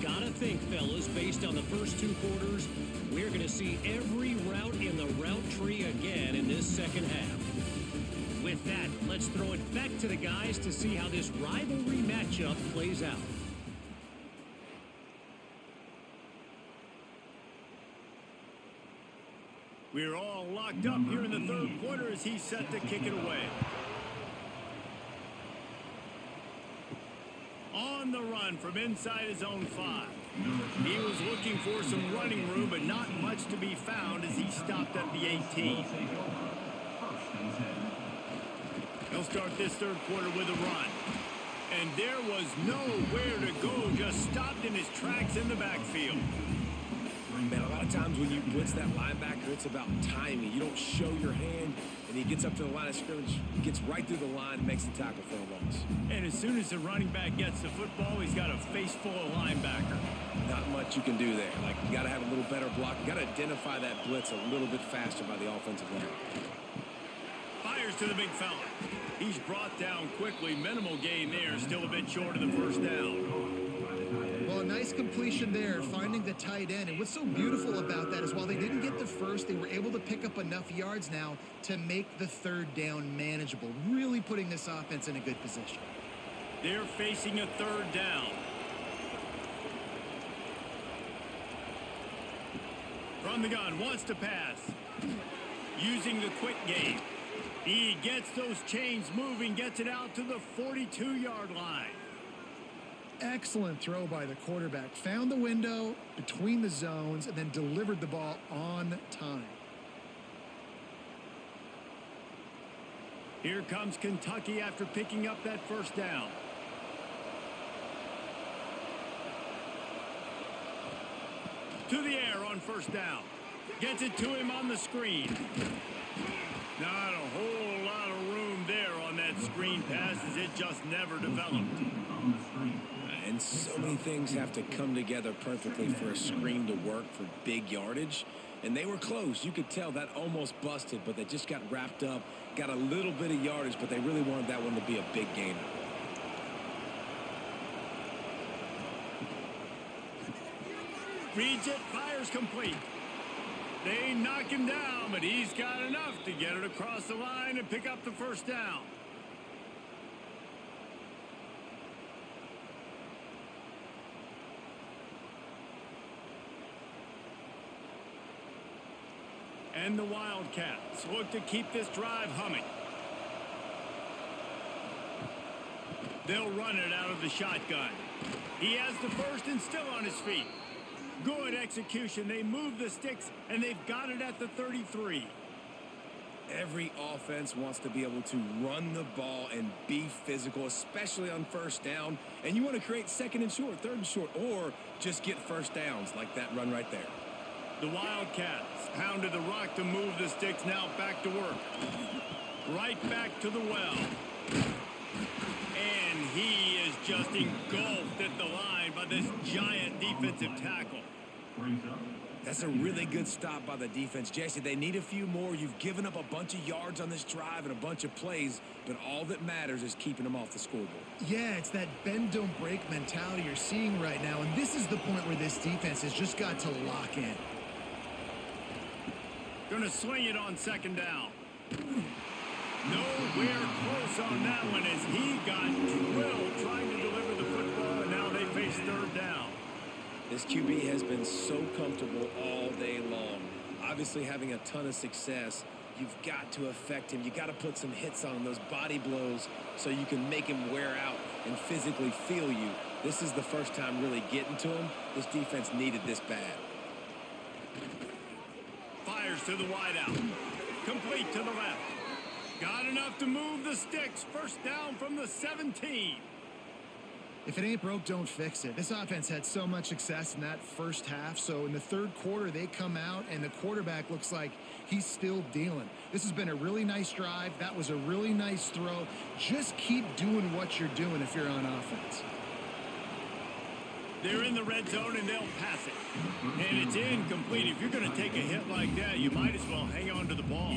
Gotta think, fellas, based on the first 2 quarters, we're going to see every route in the route tree again in this second half. With that, let's throw it back to the guys to see how this rivalry matchup plays out. We're all locked up here in the third quarter as he's set to kick it away. On the run from inside his own 5. He was looking for some running room, but not much to be found as he stopped at the 18. He'll start this third quarter with a run. And there was nowhere to go, just stopped in his tracks in the backfield. Man, a lot of times when you blitz that linebacker, it's about timing. You don't show your hand, and he gets up to the line of scrimmage, gets right through the line, and makes the tackle for a loss. And as soon as the running back gets the football, he's got a face full of linebacker. Not much you can do there. Like, you got to have a little better block. You got to identify that blitz a little bit faster by the offensive line. Fires to the big fella. He's brought down quickly. Minimal gain there. Still a bit short of the first down. Well, a nice completion there, finding the tight end. And what's so beautiful about that is while they didn't get the first, they were able to pick up enough yards now to make the third down manageable, really putting this offense in a good position. They're facing a third down. From the gun, wants to pass. Using the quick game. He gets those chains moving, gets it out to the 42-yard line. Excellent throw by the quarterback. Found the window between the zones and then delivered the ball on time. Here comes Kentucky after picking up that first down. To the air on first down. Gets it to him on the screen. Not a whole lot of room there on that screen pass as it just never developed. And so many things have to come together perfectly for a screen to work for big yardage. And they were close. You could tell that almost busted, but they just got wrapped up, got a little bit of yardage, but they really wanted that one to be a big gainer. Reads it, fires complete. They knock him down, but he's got enough to get it across the line and pick up the first down. And the Wildcats look to keep this drive humming. They'll run it out of the shotgun. He has the first and still on his feet. Good execution. They move the sticks, and they've got it at the 33. Every offense wants to be able to run the ball and be physical, especially on first down. And you want to create second and short, third and short, or just get first downs like that run right there. The Wildcats pounded the rock to move the sticks, now back to work. Right back to the well. And he is just engulfed at the line by this giant defensive tackle. That's a really good stop by the defense. Jesse, they need a few more. You've given up a bunch of yards on this drive and a bunch of plays, but all that matters is keeping them off the scoreboard. Yeah, it's that bend, don't break mentality you're seeing right now, and this is the point where this defense has just got to lock in. Gonna swing it on second down. Nowhere close on that one as he got drilled trying to deliver the football, and now they face third down. This QB has been so comfortable all day long. Obviously having a ton of success. You've got to affect him. You got to put some hits on him, those body blows, so you can make him wear out and physically feel you. This is the first time really getting to him. This defense needed this bad. Fires to the wideout. Complete to the left. Got enough to move the sticks. First down from the 17. If it ain't broke, don't fix it. This offense had so much success in that first half, so in the third quarter, they come out, and the quarterback looks like he's still dealing. This has been a really nice drive. That was a really nice throw. Just keep doing what you're doing if you're on offense. They're in the red zone, and they'll pass it. And it's incomplete. If you're going to take a hit like that, you might as well hang on to the ball.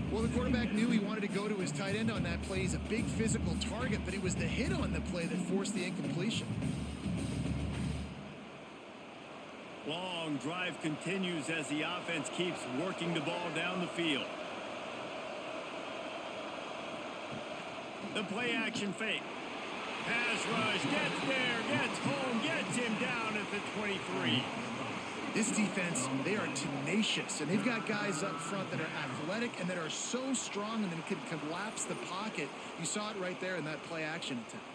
Well, the quarterback knew he wanted to go to his tight end on that play. He's a big physical target, but it was the hit on the play that forced the incompletion. Long drive continues as the offense keeps working the ball down the field. The play action fake. Pass rush, gets there, gets home, gets him down at the 23. This defense, they are tenacious, and they've got guys up front that are athletic and that are so strong and that can collapse the pocket. You saw it right there in that play action attempt.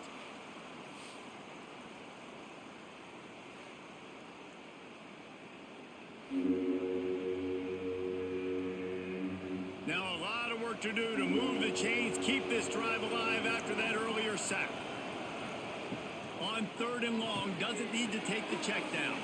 Now a lot of work to do to move the chains, keep this drive alive after that earlier sack. On third and long, doesn't need to take the check down.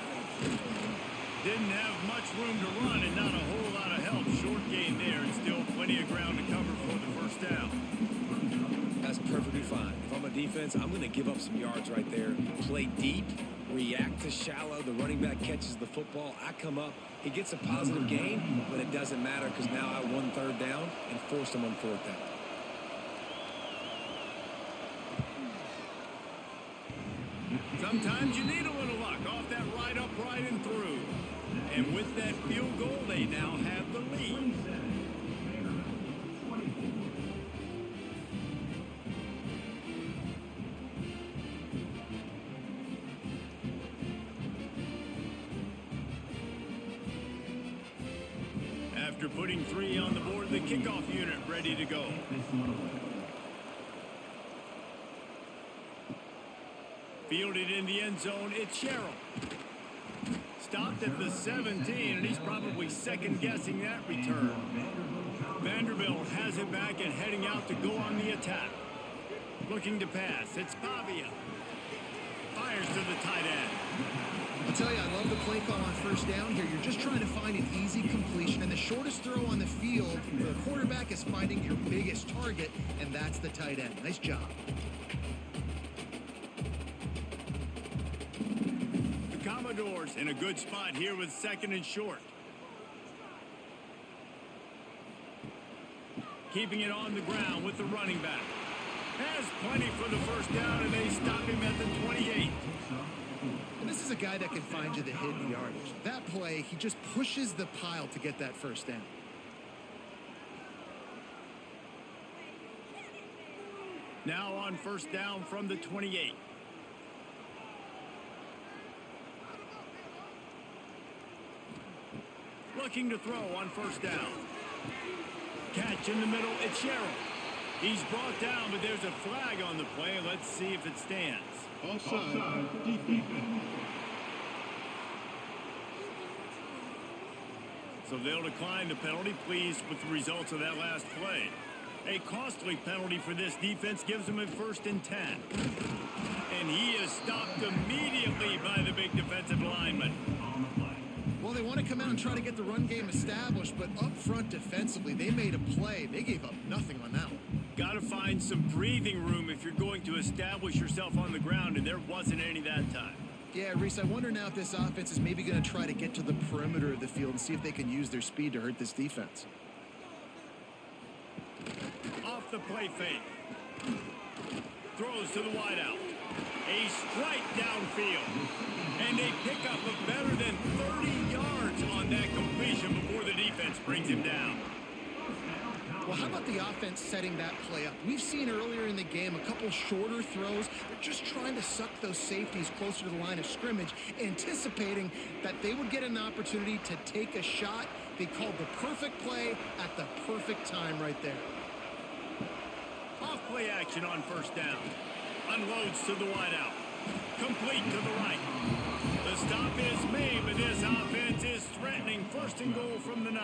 Didn't have much room to run and not a whole lot of help. Short gain there and still plenty of ground to cover for the first down. That's perfectly fine. If I'm a defense, I'm going to give up some yards right there. Play deep, react to shallow. The running back catches the football. I come up. He gets a positive gain, but it doesn't matter because now I won third down and forced him on fourth down. Sometimes you need a little luck off that right upright and through. And with that field goal, they now have the lead. After putting 3 on the board, the kickoff unit ready to go. Fielded in the end zone, it's Sherrill. Stopped at the 17, and he's probably second-guessing that return. Vanderbilt has it back and heading out to go on the attack. Looking to pass, it's Pavia. Fires to the tight end. I'll tell you, I love the play call on first down here. You're just trying to find an easy completion, and the shortest throw on the field for the quarterback is finding your biggest target, and that's the tight end. Nice job. Commodores in a good spot here with second and short. Keeping it on the ground with the running back. Has plenty for the first down, and they stop him at the 28. And this is a guy that can find you the hidden yardage. That play, he just pushes the pile to get that first down. Now on first down from the 28. Looking to throw on first down. Catch in the middle, it's Sherrill. He's brought down, but there's a flag on the play. Let's see if it stands. Offside. Defense. So they'll decline the penalty, pleased with the results of that last play. A costly penalty for this defense gives them a 1st and 10. And he is stopped immediately by the big defensive lineman. Well, they want to come out and try to get the run game established, but up front defensively, they made a play. They gave up nothing on that one. Got to find some breathing room if you're going to establish yourself on the ground, and there wasn't any that time. Yeah, Reese, I wonder now if this offense is maybe going to try to get to the perimeter of the field and see if they can use their speed to hurt this defense. Off the play fake. Throws to the wideout. A strike downfield. And a pickup of better than 30 yards on that completion before the defense brings him down. Well, how about the offense setting that play up? We've seen earlier in the game a couple shorter throws. They're just trying to suck those safeties closer to the line of scrimmage, anticipating that they would get an opportunity to take a shot. They called the perfect play at the perfect time right there. Off play action on first down. Unloads to the wideout. Complete to the right. The stop is made, but this offense is threatening first and goal from the 9.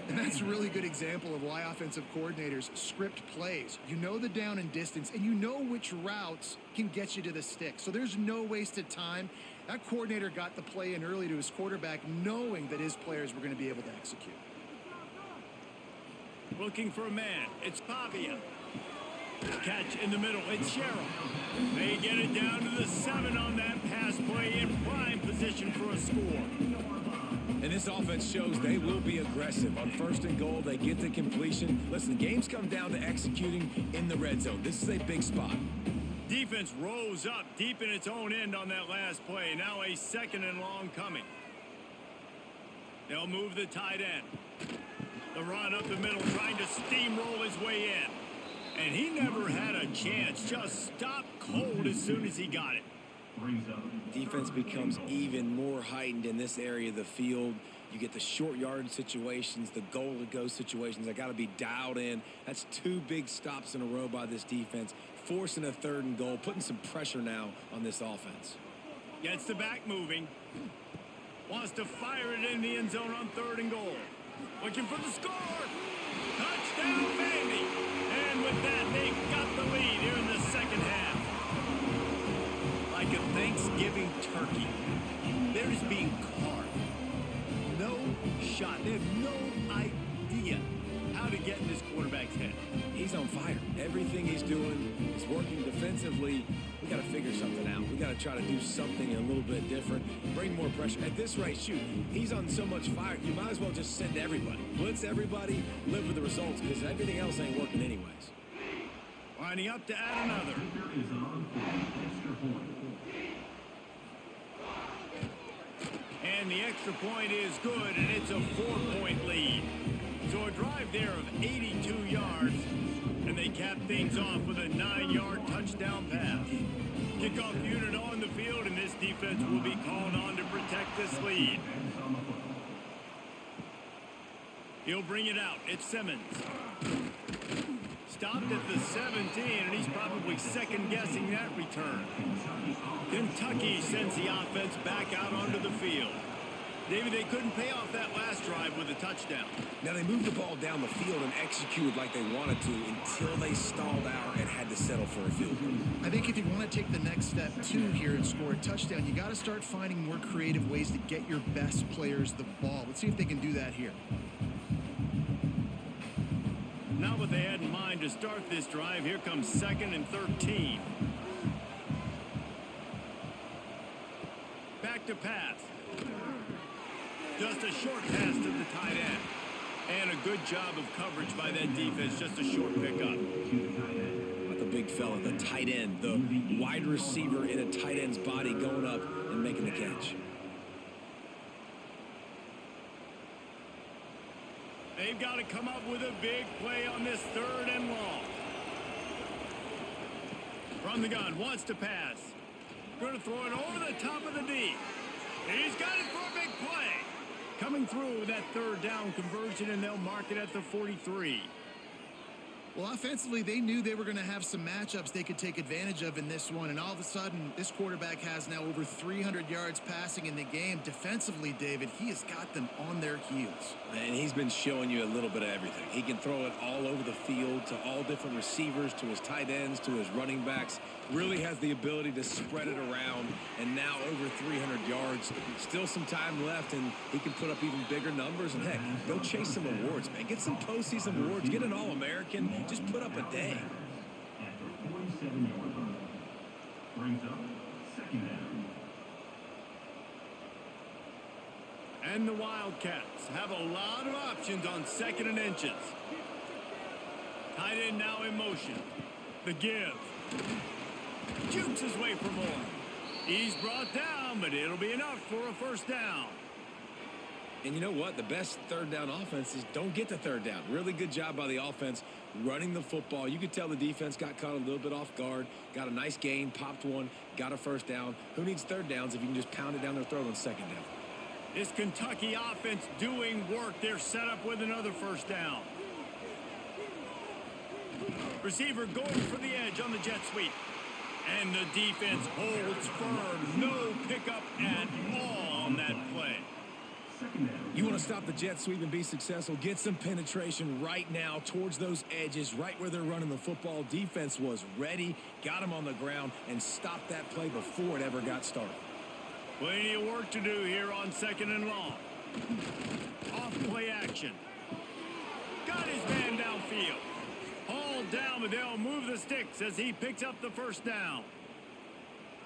And that's a really good example of why offensive coordinators script plays. You know the down and distance, and you know which routes can get you to the stick. So there's no wasted time. That coordinator got the play in early to his quarterback, knowing that his players were going to be able to execute. Looking for a man. It's Pavia. Catch in the middle. It's Sherrill. They get it down to the 7 on that pass play in prime position for a score. And this offense shows they will be aggressive. On first and goal, they get the completion. Listen, games come down to executing in the red zone. This is a big spot. Defense rose up deep in its own end on that last play. Now a second and long coming. They'll move the tight end. The run up the middle, trying to steamroll his way in. And he never had a chance. Just stopped cold as soon as he got it. Defense becomes even more heightened in this area of the field. You get the short yard situations, the goal to go situations. They got to be dialed in. That's 2 big stops in a row by this defense, forcing a third and goal, putting some pressure now on this offense. Gets the back moving. Wants to fire it in the end zone on third and goal. Looking for the score. Touchdown, Vandy. And with that, they've got the lead here in the second half. Like a Thanksgiving turkey, they're just being carved. No shot. They have no idea how to get in this quarterback's head. He's on fire. Everything he's doing is working defensively. We got to figure something out. We got to try to do something a little bit different, bring more pressure. At this rate, shoot, he's on so much fire, you might as well just send everybody. Blitz everybody, live with the results, because everything else ain't working anyways. Lining up to add another. And the extra point is good, and it's a 4-point lead. So a drive there of 82 yards, and they cap things off with a 9-yard touchdown pass. Kickoff unit on the field, and this defense will be called on to protect this lead. He'll bring it out. It's Simmons. Stopped at the 17, and he's probably second-guessing that return. Kentucky sends the offense back out onto the field. David, they couldn't pay off that last drive with a touchdown. Now, they moved the ball down the field and executed like they wanted to until they stalled out and had to settle for a field goal. I think if you want to take the next step, too, here and score a touchdown, you got to start finding more creative ways to get your best players the ball. Let's see if they can do that here. Not what they had in mind to start this drive. Here comes 2nd and 13. Back to pass. Just a short pass to the tight end. And a good job of coverage by that defense. Just a short pickup. But the big fella, the tight end, the wide receiver in a tight end's body going up and making the catch. They've got to come up with a big play on this 3rd and long. From the gun, wants to pass. Going to throw it over the top of the D. He's got it for a big play. Coming through with that 3rd down conversion, and they'll mark it at the 43. Well, offensively, they knew they were going to have some matchups they could take advantage of in this one, and all of a sudden, this quarterback has now over 300 yards passing in the game. Defensively, David, he has got them on their heels. And he's been showing you a little bit of everything. He can throw it all over the field to all different receivers, to his tight ends, to his running backs. Really has the ability to spread it around, and now over 300 yards. Still some time left, and he can put up even bigger numbers. And, heck, go chase some awards, man. Get some postseason awards. Get an All-American. Just put up a day. Brings up 2nd down. And the Wildcats have a lot of options on 2nd and inches. Tight end now in motion. The give. Jukes his way for more. He's brought down, but it'll be enough for a first down. And you know what? The best third down offenses don't get to third down. Really good job by the offense running the football. You could tell the defense got caught a little bit off guard, got a nice gain, popped one, got a first down. Who needs third downs if you can just pound it down their throat on 2nd down? This Kentucky offense doing work. They're set up with another first down. Receiver going for the edge on the jet sweep. And the defense holds firm. No pickup at all on that play. You want to stop the jet sweep and be successful, get some penetration right now towards those edges, right where they're running the football. Defense was ready, got him on the ground, and stopped that play before it ever got started. Plenty of work to do here on 2nd and long. Off play action. Got his man downfield. Hauled down, but they'll move the sticks as he picks up the first down.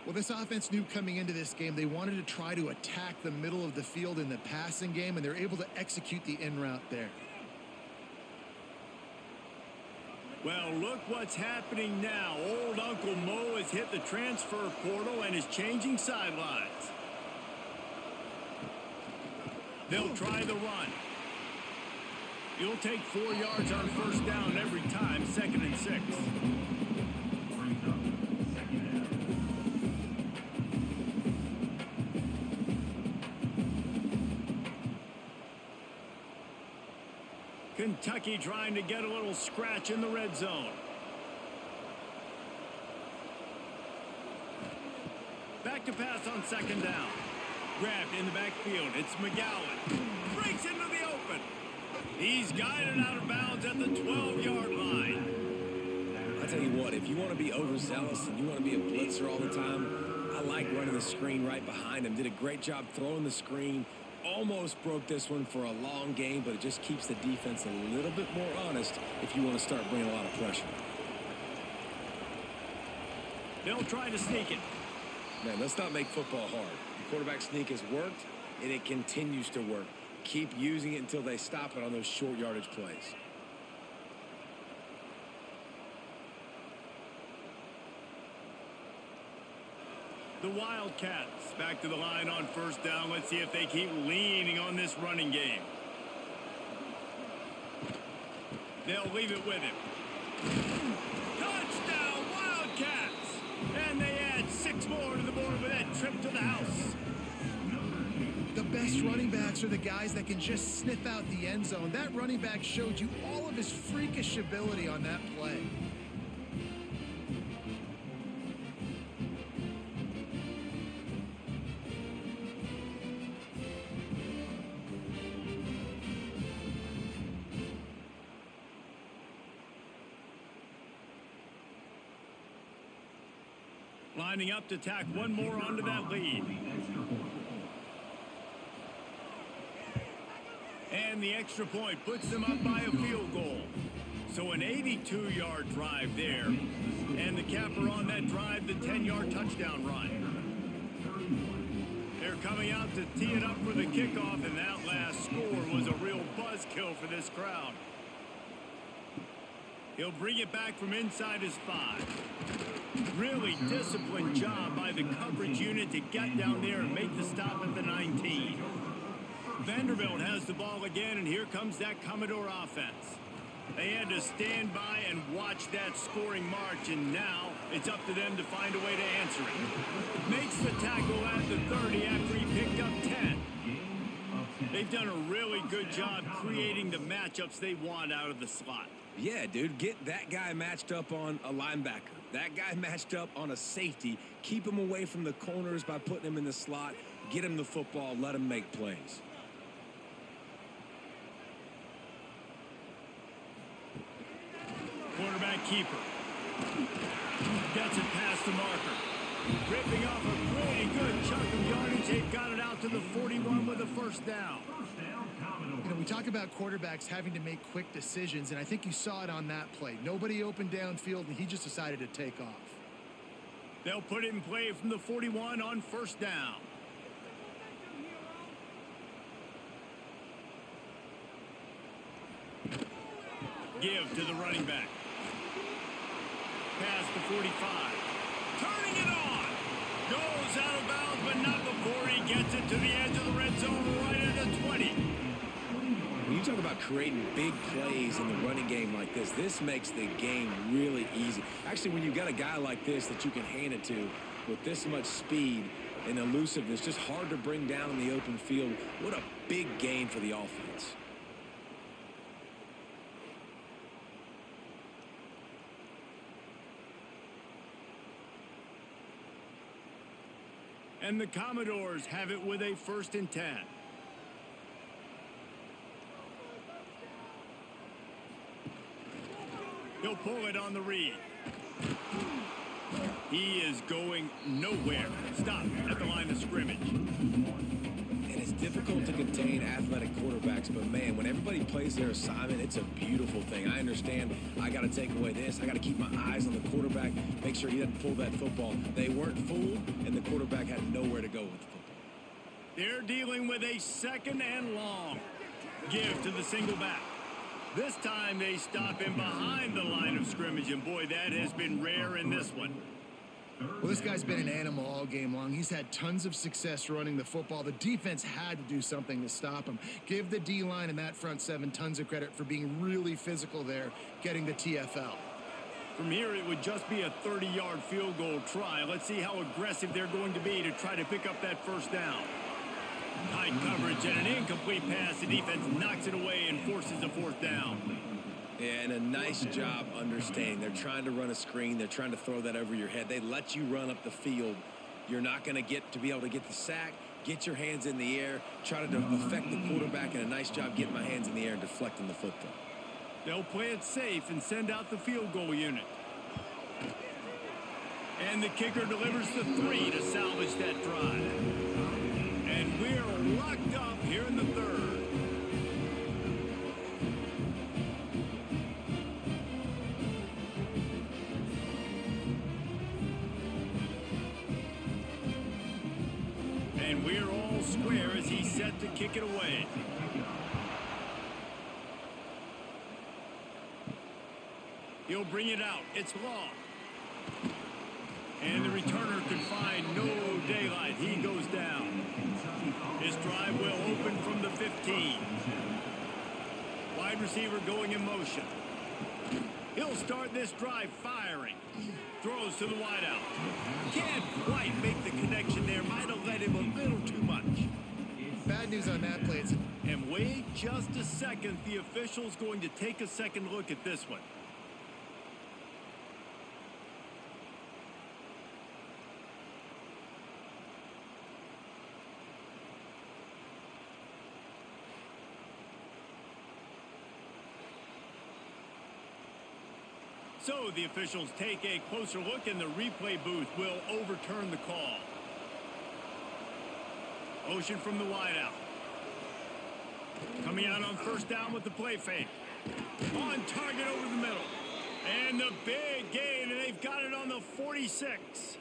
Well, this offense knew coming into this game they wanted to try to attack the middle of the field in the passing game, and they're able to execute the in route there. Well, look what's happening now. Old Uncle Mo has hit the transfer portal and is changing sidelines. They'll try the run. He'll take 4 yards on first down every time, 2nd and 6. Kentucky trying to get a little scratch in the red zone. Back to pass on 2nd down. Grabbed in the backfield. It's McGowan. Breaks into the open. He's guided out of bounds at the 12-yard line. I tell you what, if you want to be overzealous and you want to be a blitzer all the time, I like running the screen right behind him. Did a great job throwing the screen. Almost broke this one for a long game, but it just keeps the defense a little bit more honest if you want to start bringing a lot of pressure. They'll try to sneak it. Man, let's not make football hard. The quarterback sneak has worked, and it continues to work. Keep using it until they stop it on those short yardage plays. The Wildcats back to the line on first down. Let's see if they keep leaning on this running game. They'll leave it with him. Touchdown, Wildcats! And they add 6 more to the board with that trip to the house. The best running backs are the guys that can just sniff out the end zone. That running back showed you all of his freakish ability on that play. Lining up to tack one more onto that lead. And the extra point puts them up by a field goal. So an 82-yard drive there. And the capper on that drive, the 10-yard touchdown run. They're coming out to tee it up for the kickoff, and that last score was a real buzzkill for this crowd. He'll bring it back from inside his 5. Really disciplined job by the coverage unit to get down there and make the stop at the 19. Vanderbilt has the ball again, and here comes that Commodore offense. They had to stand by and watch that scoring march, and now it's up to them to find a way to answer it. Makes the tackle at the 30 after he picked up 10. They've done a really good job creating the matchups they want out of the slot. Yeah, dude, get that guy matched up on a linebacker. That guy matched up on a safety. Keep him away from the corners by putting him in the slot. Get him the football. Let him make plays. Quarterback keeper. Gets it past the marker. Ripping off a pretty good chunk of yardage. They've got it out to the 41 with a first down. You know, we talk about quarterbacks having to make quick decisions, and I think you saw it on that play. Nobody opened downfield, and he just decided to take off. They'll put it in play from the 41 on first down. Give to the running back. Pass the 45. Turning it on. Goes out of bounds, but not before he gets it to the edge of the red zone right at the 20. When you talk about creating big plays in the running game like this makes the game really easy. Actually, when you've got a guy like this that you can hand it to with this much speed and elusiveness, just hard to bring down in the open field, what a big gain for the offense. And the Commodores have it with a 1st and 10. He'll pull it on the read. He is going nowhere. Stop at the line of scrimmage. And it's difficult to contain athletic quarterbacks, but man, when everybody plays their assignment, it's a beautiful thing. I understand I got to take away this. I got to keep my eyes on the quarterback, make sure he doesn't pull that football. They weren't fooled, and the quarterback had nowhere to go with the football. They're dealing with a 2nd and long. Give to the single back. This time they stop him behind the line of scrimmage, and boy, that has been rare in this one. Well, this guy's been an animal all game long. He's had tons of success running the football. The defense had to do something to stop him. Give the D-line and that front 7 tons of credit for being really physical there, getting the TFL. From here, it would just be a 30-yard field goal try. Let's see how aggressive they're going to be to try to pick up that 1st down. Tight coverage and an incomplete pass. The defense knocks it away and forces a 4th down. And a nice job understanding. They're trying to run a screen. They're trying to throw that over your head. They let you run up the field. You're not going to get to be able to get the sack. Get your hands in the air. Try to affect the quarterback, and a nice job getting my hands in the air and deflecting the football. They'll play it safe and send out the field goal unit. And the kicker delivers the 3 to salvage that drive. And we're locked up here in the 3rd. And we're all square as he's set to kick it away. He'll bring it out. It's long. And the returner could find no daylight. He goes down. His drive will open from the 15. Wide receiver going in motion. He'll start this drive firing. Throws to the wideout. Can't quite make the connection there. Might have led him a little too much. Bad news on that play. And wait just a second. The official's going to take a second look at this one. So the officials take a closer look, and the replay booth will overturn the call. Motion from the wideout. Coming out on 1st down with the play fake. On target over the middle. And the big gain, and they've got it on the 46.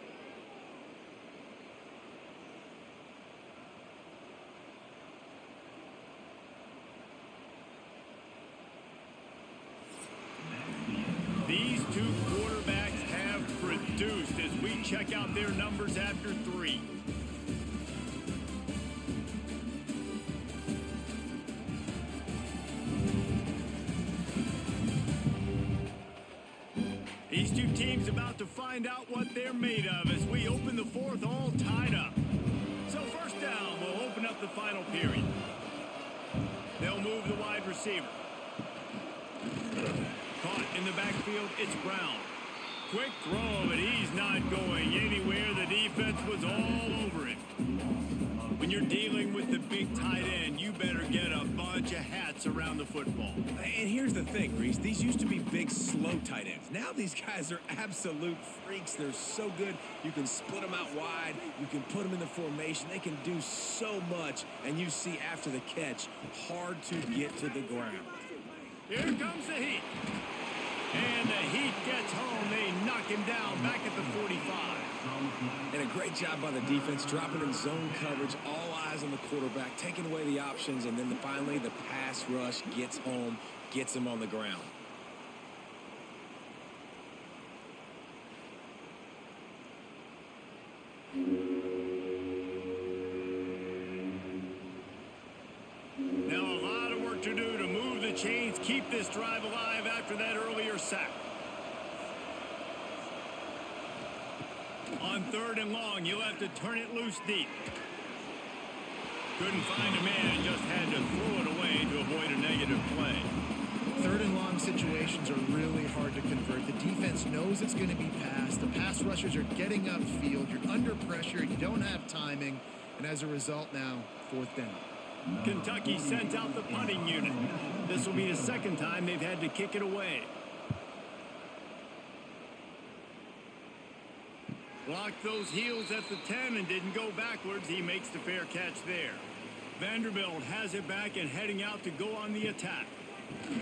These two quarterbacks have produced as we check out their numbers after 3. These two teams about to find out what they're made of as we open the 4th all tied up. So 1st down will open up the final period. They'll move the wide receiver. Caught in the backfield, it's Brown. Quick throw, but he's not going anywhere. The defense was all over him. When you're dealing with the big tight end, you better get a bunch of hats around the football. And here's the thing, Reese. These used to be big, slow tight ends. Now these guys are absolute freaks. They're so good. You can split them out wide. You can put them in the formation. They can do so much. And you see after the catch, hard to get to the ground. Here comes the Heat. And the Heat gets home. They knock him down back at the 45. And a great job by the defense, dropping in zone coverage, all eyes on the quarterback, taking away the options, and then finally the pass rush gets home, gets him on the ground. this drive alive after that earlier sack. On 3rd and long, you'll have to turn it loose deep. Couldn't find a man and just had to throw it away to avoid a negative play. 3rd and long situations are really hard to convert. The defense knows it's going to be passed. The pass rushers are getting upfield. You're under pressure. You don't have timing. And as a result now, 4th down. Kentucky sent out the punting unit. This will be the 2nd time they've had to kick it away. Blocked those heels at the 10 and didn't go backwards. He makes the fair catch there. Vanderbilt has it back and heading out to go on the attack.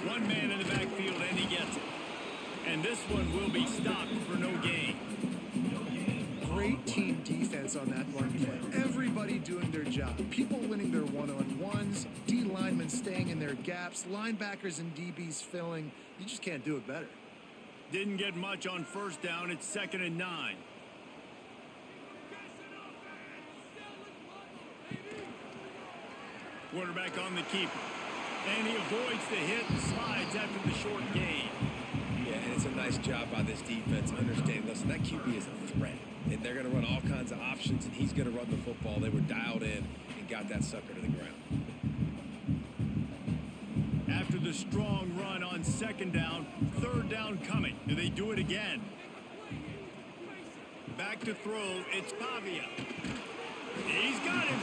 One man in the backfield and he gets it. And this one will be stopped for no gain. Great team defense on that run play. Everybody doing their job. People winning their one-on-ones. D linemen staying in their gaps. Linebackers and DBs filling. You just can't do it better. Didn't get much on 1st down. It's 2nd and 9. Quarterback on the keeper. And he avoids the hit and slides after the short gain. Yeah, and it's a nice job by this defense understanding, listen, that QB is a threat. And they're going to run all kinds of options, and he's going to run the football. They were dialed in and got that sucker to the ground. After the strong run on 2nd down, 3rd down coming. Do they do it again? Back to throw. It's Pavia. He's got him.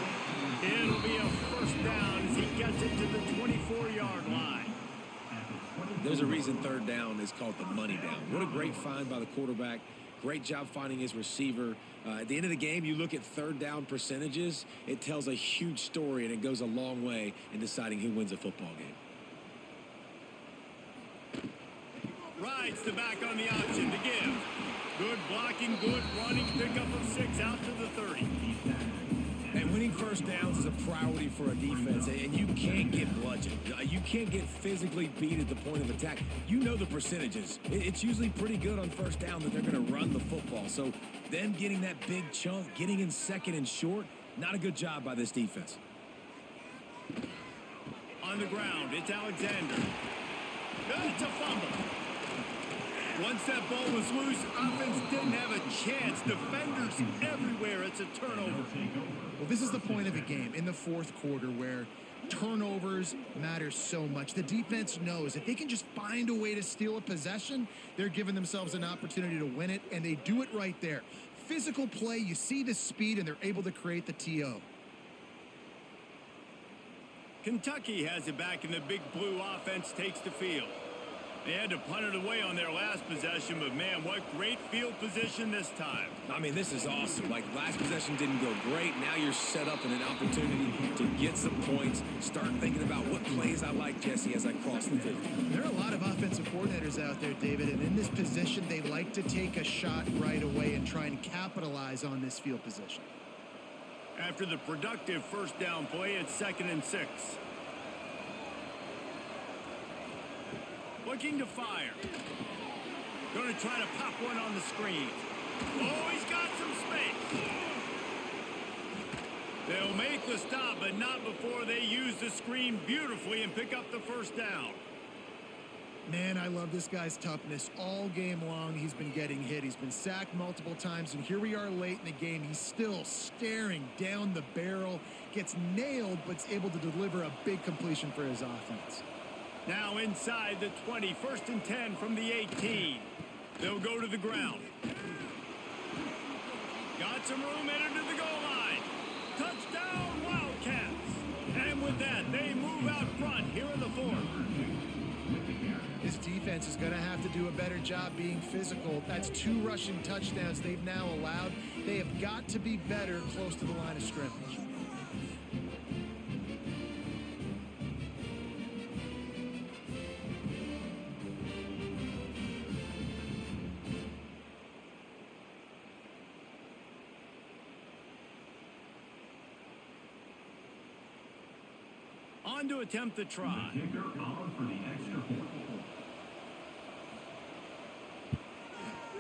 It'll be a 1st down as he gets it to the 24-yard line. There's a reason 3rd down is called the money down. What a great find by the quarterback. Great job finding his receiver. At the end of the game, you look at 3rd down percentages. It tells a huge story, and it goes a long way in deciding who wins a football game. Rides the back on the option to give. Good blocking, good running, pickup of 6 out to the 30. And winning 1st downs is a priority for a defense, and you can't get bludgeoned. You can't get physically beat at the point of attack. You know the percentages. It's usually pretty good on 1st down that they're going to run the football. So them getting that big chunk, getting in 2nd and short, not a good job by this defense. On the ground, it's Alexander. It's a fumble. Once that ball was loose, offense didn't have a chance. Defenders everywhere. It's a turnover. Well, this is the point of the game in the 4th quarter where turnovers matter so much. The defense knows if they can just find a way to steal a possession, they're giving themselves an opportunity to win it, and they do it right there. Physical play, you see the speed, and they're able to create the TO. Kentucky has it back, and the big blue offense takes the field. They had to punt it away on their last possession, but man, what great field position this time. I mean, this is awesome. Like, last possession didn't go great. Now you're set up in an opportunity to get some points. Start thinking about what plays I like, Jesse, as I cross the 50. There are a lot of offensive coordinators out there, David, and in this position, they like to take a shot right away and try and capitalize on this field position. After the productive 1st down play, it's 2nd and 6. Looking to fire. Going to try to pop one on the screen. Oh, he's got some space. They'll make the stop, but not before they use the screen beautifully and pick up the 1st down. Man, I love this guy's toughness. All game long, he's been getting hit. He's been sacked multiple times, and here we are late in the game. He's still staring down the barrel, gets nailed, but's able to deliver a big completion for his offense. Now inside the 20, 1st and 10 from the 18. They'll go to the ground. Got some room headed to the goal line. Touchdown, Wildcats. And with that, they move out front here in the 4th. This defense is going to have to do a better job being physical. That's 2 rushing touchdowns they've now allowed. They have got to be better close to the line of scrimmage. On to attempt the try.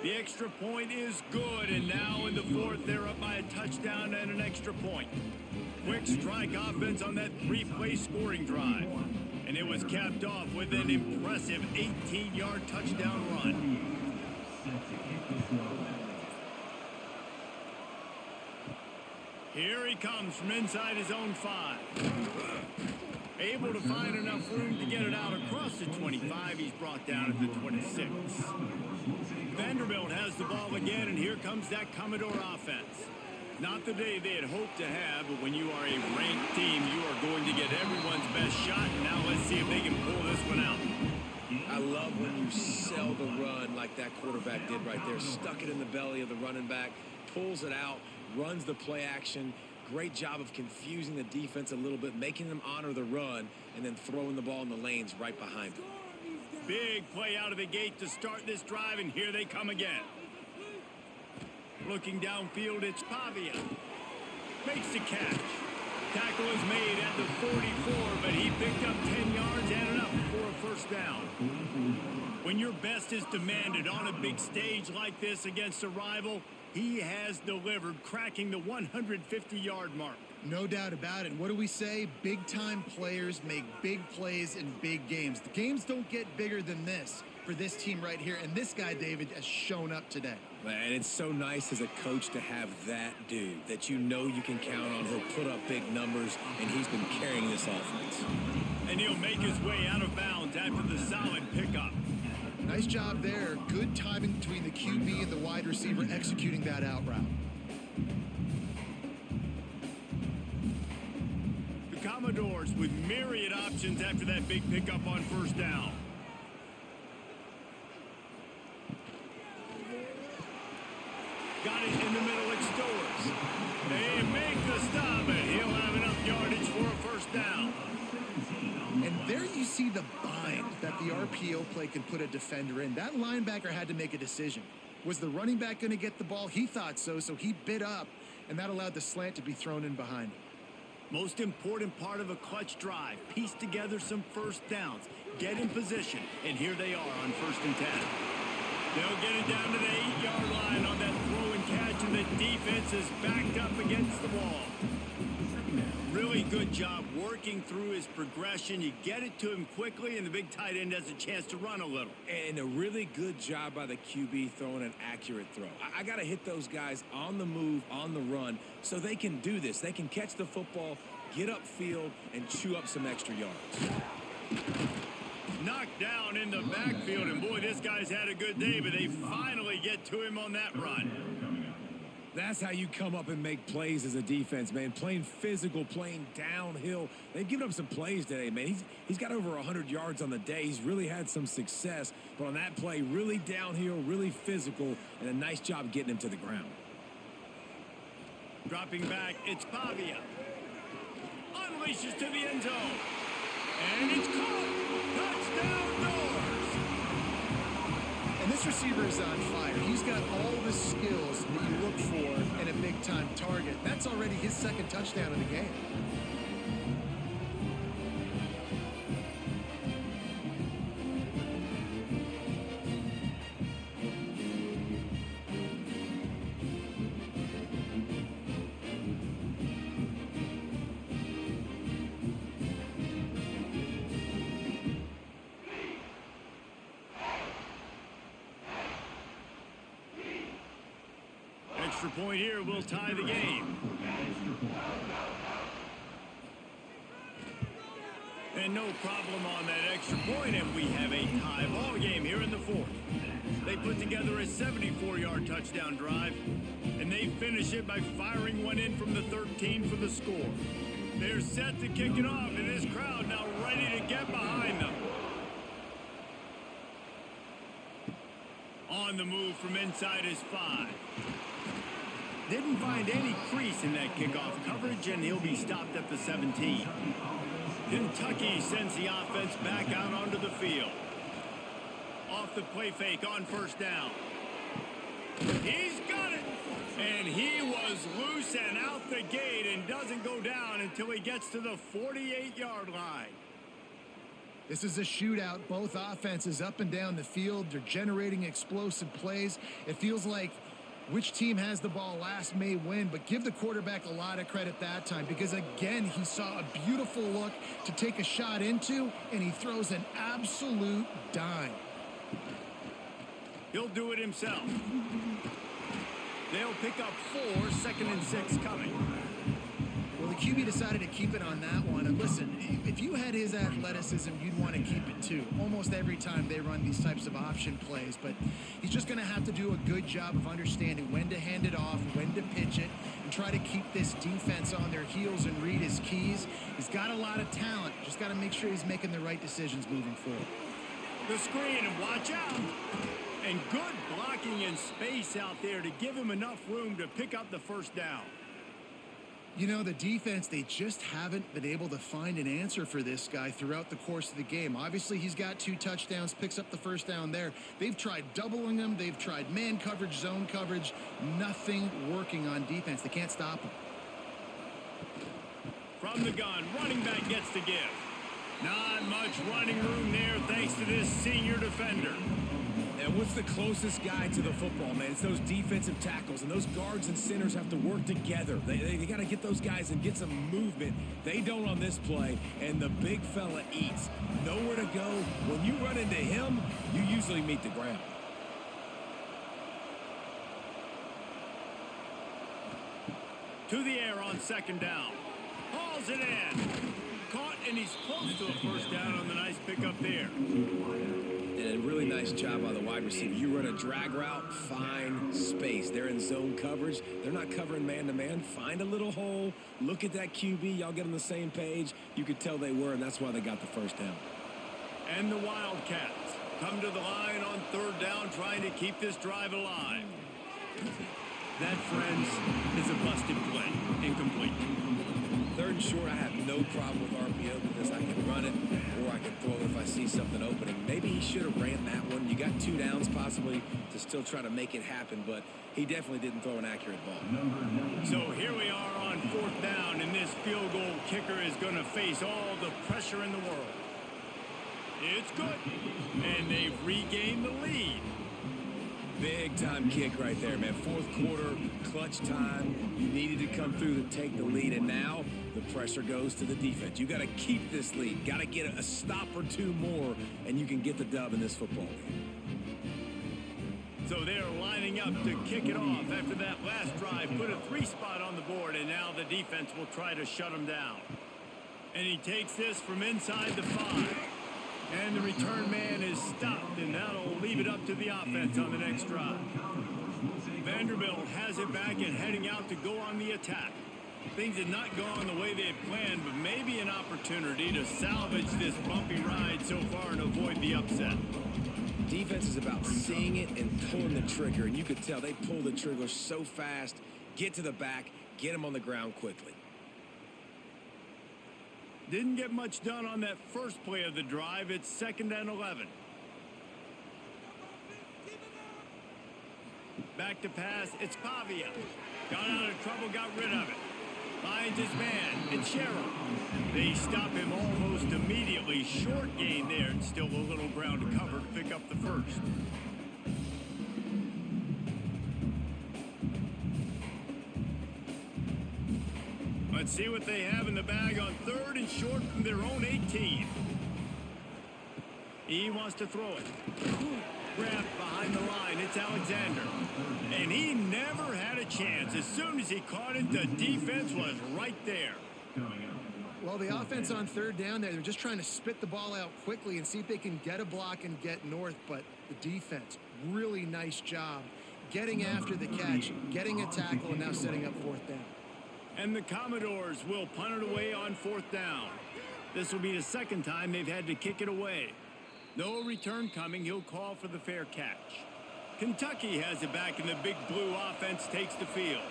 The extra point is good, and now in the 4th, they're up by a touchdown and an extra point. Quick strike offense on that 3-play scoring drive. And it was capped off with an impressive 18-yard touchdown run. Here he comes from inside his own 5. Able to find enough room to get it out across the 25. He's brought down at the 26. Vanderbilt has the ball again, and here comes that Commodore offense. Not the day they had hoped to have, but when you are a ranked team, you are going to get everyone's best shot. And now let's see if they can pull this one out. I love when you sell the run like that quarterback did right there. Stuck it in the belly of the running back, pulls it out, runs the play action. Great job of confusing the defense a little bit, making them honor the run, and then throwing the ball in the lanes right behind them. Big play out of the gate to start this drive, and here they come again. Looking downfield, it's Pavia. Makes the catch. Tackle is made at the 44, but he picked up 10 yards and enough for a first down. When your best is demanded on a big stage like this against a rival, he has delivered, cracking the 150-yard mark. No doubt about it. What do we say? Big-time players make big plays in big games. The games don't get bigger than this for this team right here, and this guy, David, has shown up today. And it's so nice as a coach to have that dude that you know you can count on. He'll put up big numbers, and he's been carrying this offense. And he'll make his way out of bounds after the solid pickup. Nice job there. Good timing between the QB and the wide receiver executing that out route. The Commodores with myriad options after that big pickup on first down. Got it in the middle, it's Stowers. They make the stop, and he'll have enough yardage for a first down. And there you see the bind that the RPO play can put a defender in. That linebacker had to make a decision. Was the running back going to get the ball? He thought so, so he bit up, and that allowed the slant to be thrown in behind him. Most important part of a clutch drive, piece together some first downs, get in position, and here they are on 1st and 10. They'll get it down to the 8-yard line on that throw and catch, and the defense is backed up against the wall. Really good job working through his progression. You get it to him quickly, and the big tight end has a chance to run a little. And a really good job by the QB throwing an accurate throw. I got to hit those guys on the move, on the run, so they can do this. They can catch the football, get upfield, and chew up some extra yards. Knocked down in the backfield, and boy, this guy's had a good day, but they finally get to him on that run. That's how you come up and make plays as a defense, man. Playing physical, playing downhill. They've given up some plays today, man. He's got over 100 yards on the day. He's really had some success. But on that play, really downhill, really physical, and a nice job getting him to the ground. Dropping back, it's Pavia. Unleashes to the end zone. And it's caught. Touchdown Doors. And this receiver is on fire. He's got all the skills that you look for in a big-time target. That's already his second touchdown in the game. Extra point here will tie the game. And no problem on that extra point, and we have a tie ball game here in the 4th. They put together a 74-yard touchdown drive, and they finish it by firing one in from the 13 for the score. They're set to kick it off, and this crowd now ready to get behind them. On the move from inside his 5. Didn't find any crease in that kickoff coverage, and he'll be stopped at the 17. Kentucky sends the offense back out onto the field. Off the play fake on first down. He's got it! And he was loose and out the gate and doesn't go down until he gets to the 48-yard line. This is a shootout. Both offenses up and down the field. They're generating explosive plays. It feels like Which team has the ball last may win, but give the quarterback a lot of credit that time because, again, he saw a beautiful look to take a shot into, and he throws an absolute dime. He'll do it himself. They'll pick up 4, 2nd and 6 coming. Well, the QB decided to keep it on that one. And listen, if you had his athleticism, you'd want to keep it too. Almost every time they run these types of option plays. But he's just going to have to do a good job of understanding when to hand it off, when to pitch it, and try to keep this defense on their heels and read his keys. He's got a lot of talent. Just got to make sure he's making the right decisions moving forward. The screen, and watch out. And good blocking in space out there to give him enough room to pick up the first down. You know, the defense, they just haven't been able to find an answer for this guy throughout the course of the game. Obviously, he's got 2 touchdowns, picks up the first down there. They've tried doubling him. They've tried man coverage, zone coverage. Nothing working on defense. They can't stop him. From the gun, running back gets to give. Not much running room there thanks to this senior defender. And what's the closest guy to the football, man? It's those defensive tackles, and those guards and centers have to work together. They got to get those guys and get some movement. They don't on this play, and the big fella eats. Nowhere to go. When you run into him, you usually meet the ground. To the air on 2nd down. Hauls it in. Caught, and he's close to a first down on the nice pickup there. And a really nice job by the wide receiver. You run a drag route, find space. They're in zone coverage. They're not covering man-to-man. Find a little hole. Look at that QB. Y'all get on the same page. You could tell they were, and that's why they got the first down. And the Wildcats come to the line on 3rd down, trying to keep this drive alive. That, friends, is a busted play. Incomplete. 3rd and short, I have no problem with RPO because I can run it or I can throw it if I see something opening. Maybe he should have ran that one. You got 2 downs possibly to still try to make it happen, but he definitely didn't throw an accurate ball. So here we are on 4th down, and this field goal kicker is going to face all the pressure in the world. It's good, and they've regained the lead. Big time kick right there, man. 4th quarter, clutch time. You needed to come through to take the lead, and now the pressure goes to the defense. You got to keep this lead. Got to get a stop or 2 more, and you can get the dub in this football game. So they're lining up to kick it off after that last drive. Put a 3 spot on the board, and now the defense will try to shut him down. And he takes this from inside the 5. And the return man is stopped, and that'll leave it up to the offense on the next drive. Vanderbilt has it back and heading out to go on the attack. Things had not gone the way they had planned, but maybe an opportunity to salvage this bumpy ride so far and avoid the upset. Defense is about seeing it and pulling the trigger, and you could tell they pull the trigger so fast, get to the back, get him on the ground quickly. Didn't get much done on that first play of the drive. It's 2nd and 11. Back to pass. It's Pavia. Got out of trouble, got rid of it. Finds his man. It's Sherrill. They stop him almost immediately. Short gain there, and still a little ground to cover to pick up the first. Let's see what they have in the bag on 3rd and short from their own 18. He wants to throw it. Grabbed behind the line. It's Alexander. And he never had a chance. As soon as he caught it, the defense was right there. Well, the offense on 3rd down there, they're just trying to spit the ball out quickly and see if they can get a block and get north. But the defense, really nice job getting after the catch, getting a tackle, and now setting up 4th down. And the Commodores will punt it away on 4th down. This will be the 2nd time they've had to kick it away. No return coming. He'll call for the fair catch. Kentucky has it back, and the big blue offense takes the field.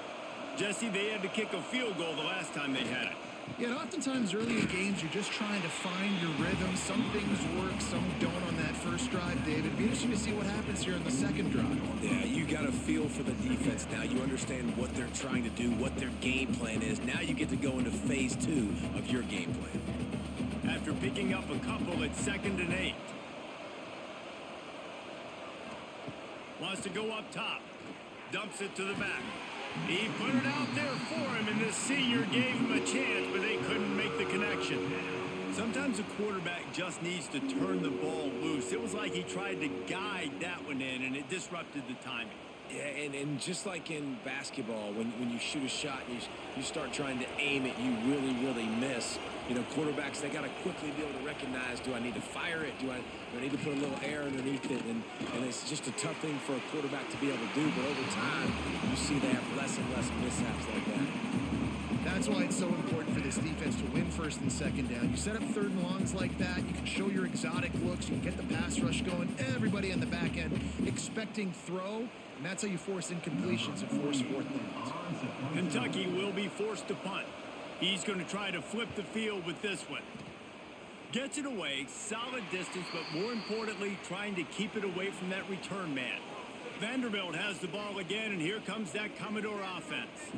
Jesse, they had to kick a field goal the last time they had it. Yeah, and oftentimes early in games, you're just trying to find your rhythm. Some things work, some don't on that first drive, David. It'd be interesting to see what happens here in the 2nd drive. Yeah, you got a feel for the defense now. You understand what they're trying to do, what their game plan is. Now you get to go into phase 2 of your game plan. After picking up a couple, it's 2nd and 8. Wants to go up top. Dumps it to the back. He put it out there for him, and this senior gave him a chance, but they couldn't make the connection. Sometimes a quarterback just needs to turn the ball loose. It was like he tried to guide that one in, and it disrupted the timing. Yeah, and just like in basketball, when you shoot a shot and you start trying to aim it, you really miss. You know, quarterbacks, they got to quickly be able to recognize, do I need to fire it? Do I need to put a little air underneath it? And it's just a tough thing for a quarterback to be able to do. But over time, you see they have less and less mishaps like that. That's why it's so important for this defense to win first and second down. You set up third and longs like that, you can show your exotic looks, you can get the pass rush going, everybody on the back end expecting throw, and that's how you force incompletions and force fourth downs. Kentucky will be forced to punt. He's going to try to flip the field with this one. Gets it away, solid distance, but more importantly, trying to keep it away from that return man. Vanderbilt has the ball again, and here comes that Commodore offense.